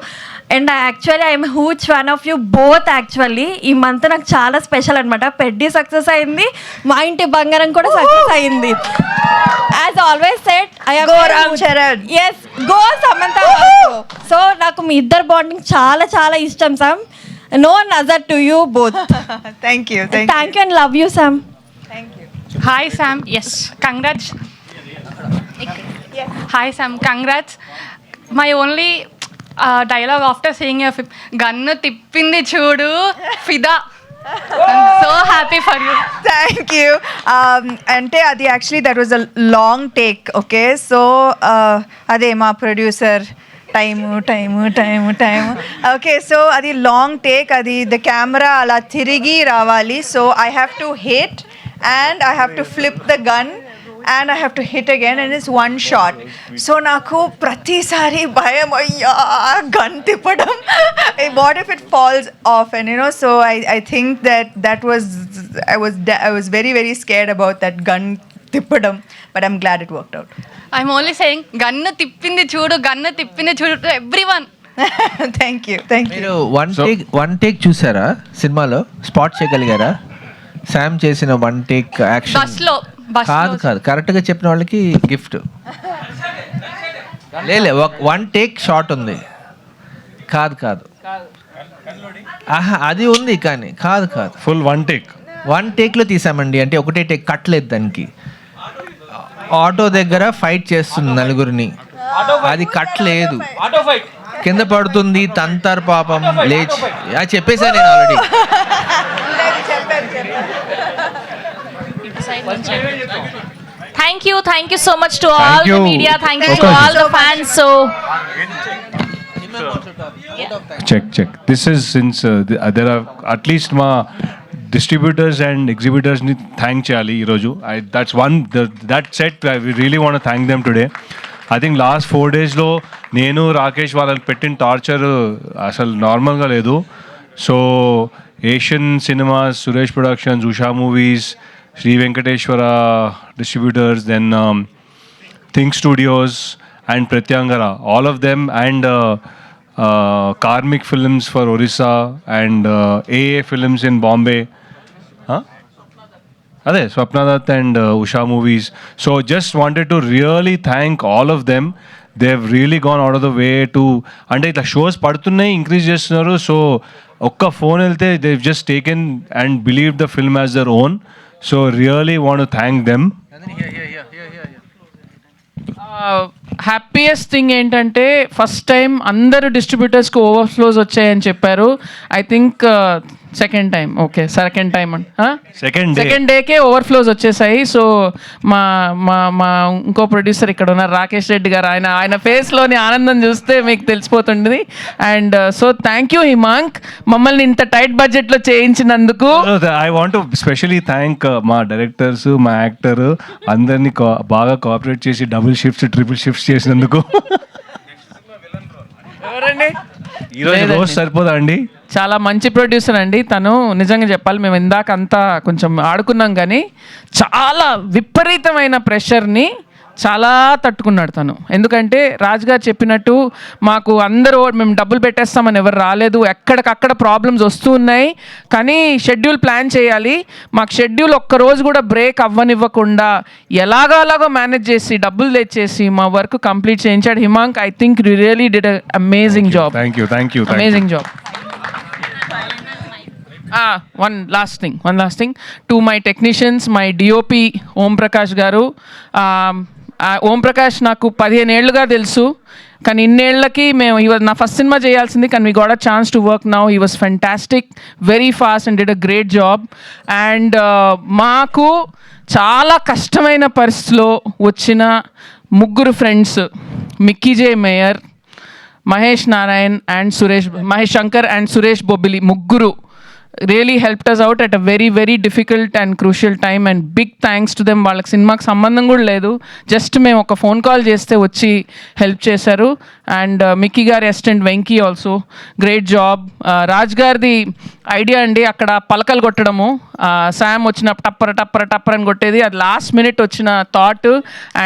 And actually I'm huge fan of you both. Actually ఈ మంత్ నాకు చాలా స్పెషల్ అనమాట. పెద్ది సక్సెస్ అయింది, మా ఇంటి బంగారం కూడా సక్సెస్ అయింది. As always said, Go Ram Charan. Yes, go Samantha. So నాకు మీ ఇద్దరు బాండింగ్ చాలా చాలా ఇష్టం సామ్. నో నజర్ to you both. Thank you and love you Sam. Hi Sam, yes, congrats. Hi Sam, congrats. My only dialogue after seeing your film, gun తిప్పింది చూడు ఫిదా. I'm so happy for you. Thank you. అంటే అది actually that was a long take. Okay, so అదే మా producer time okay, so అది long take. అది the camera అలా తిరిగి రావాలి. So I have to hit and I have to flip the gun and I have to hit again and it's one shot. So నాకు ప్రతిసారి భయం, అయ్యా gun తిప్పడం, what if it falls off, and you know, so I think that was I was very very scared about that gun తిప్పడం, but I'm glad it worked out. I'm only saying gun తిప్పింది చూడు to everyone. Thank you. మీరు one take చూసారా సినిమాలో? Spot చేయగలిగారా? Sam చేసిన 1 take action బస్లో కాదు, కరెక్ట్గా చెప్పిన వాళ్ళకి గిఫ్ట్. లేలే, 1 టేక్ షాట్ ఉంది. కాదు అది ఉంది, కానీ కాదు ఫుల్ 1 టేక్లో తీసామండి. అంటే ఒకటే టేక్, కట్టలేదు దానికి. ఆటో దగ్గర ఫైట్ చేస్తుంది నలుగురిని, అది కట్టలేదు, కింద పడుతుంది, తంతారు పాపం, లేచి. అది చెప్పేసా నేను already. Thank you so much to all the media. Thank you to all the fans. So check. This is since there are at least మా distributors and exhibitors ని థ్యాంక్ చేయాలి ఈరోజు. That set we really want to thank them today. I think last 4 daysలో నేను రాకేష్ వాళ్ళకి పెట్టిన torture అసలు నార్మల్గా లేదు. So Asian cinemas, Suresh productions, Usha movies, Sri Venkateswara distributors, then Think Studios and Pratyangara, all of them, and Karmik Films for Orissa, and AA Films in Bombay. Swapna Dutt and Usha Movies. So just wanted to really thank all of them. They've really gone out of the way to, అంటే ఇట్లా shows పడుతున్నాయి, increase చేస్తున్నారు. So ఒక్క phone వెళ్తే they've just taken and believed the film as their own. So really want to thank them. Happiest thing ఏంటంటే first time అందరు డిస్ట్రిబ్యూటర్స్కి overflows వచ్చాయని చెప్పారు. I think second time second decay overflows వచ్చేసాయి. So మా మా మా ఇంకో ప్రొడ్యూసర్ ఇక్కడ ఉన్నారు, రాకేష్ రెడ్డి గారు. ఆయన ఫేస్లోని ఆనందం చూస్తే మీకు తెలిసిపోతుంది. And so thank you Himank, మమ్మల్ని ఇంత టైట్ బడ్జెట్లో చేయించినందుకు. I want to specially thank మా డైరెక్టర్స్, మా యాక్టర్ అందరినీ బాగా కోఆపరేట్ చేసి డబుల్ షిఫ్ట్స్, ట్రిపుల్ షిఫ్ట్స్ చేసినందుకు. ఎవరండి ఈరోజు రోజు సరిపోదా అండి? చాలా మంచి ప్రొడ్యూసర్ అండి తను. నిజంగా చెప్పాలి, మేము ఇందాక అంతా కొంచెం ఆడుకున్నాం కానీ చాలా విపరీతమైన ప్రెషర్ని చాలా తట్టుకున్నాడు తను. ఎందుకంటే రాజుగారు చెప్పినట్టు మాకు అందరూ మేము డబ్బులు పెట్టేస్తామని ఎవరు రాలేదు, ఎక్కడికక్కడ ప్రాబ్లమ్స్ వస్తూ ఉన్నాయి. కానీ షెడ్యూల్ ప్లాన్ చేయాలి, మాకు షెడ్యూల్ ఒక్కరోజు కూడా బ్రేక్ అవ్వనివ్వకుండా ఎలాగో మేనేజ్ చేసి డబ్బులు తెచ్చేసి మా వర్క్ కంప్లీట్ చేయించాడు Himank. I think you really did amazing job. Thank you amazing job. One last thing to my technicians, my DOP Om Prakash garu. Om Prakash నాకు 15 ఏళ్ళుగా తెలుసు, కానీ ఇన్నేళ్ళకి మేము నా ఫస్ట్ సినిమా చేయాల్సింది, కానీ we got a chance to work now. He was fantastic, very fast and did a great job. And మాకు చాలా కష్టమైన పరిస్థితిలో వచ్చిన ముగ్గురు friends, Mickey J mayor, Mahesh Narayan and Mahesh Shankar and Suresh Bobbili, ముగ్గురు really helped us out at a very very difficult and crucial time, and big thanks to them. వాళ్ళకి సినిమాకి సంబంధం కూడా లేదు, జస్ట్ మేము ఒక ఫోన్ కాల్ చేస్తే వచ్చి హెల్ప్ చేశారు. అండ్ మిక్కీ గారి assistant Venky also great job. Raj గారిది ఐడియా అండి అక్కడ పలకలు కొట్టడము, శామ్ వచ్చిన టప్పర్ అని కొట్టేది, అది లాస్ట్ మినిట్ వచ్చిన థాట్.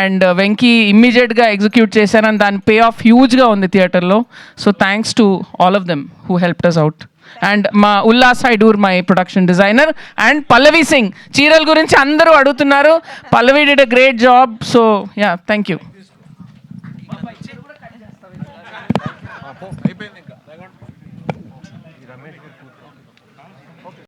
అండ్ వెంకీ ఇమ్మీడియట్గా ఎగ్జిక్యూట్ చేశారు, అండ్ దాని పే ఆఫ్ హ్యూజ్గా ఉంది థియేటర్లో. So thanks to all of them who helped us out. And మా Ullas Hydoor my production designer, and Pallavi Singh. చీరల గురించి అందరూ అడుగుతున్నారు, Pallavi did a great job. So yeah, thank you.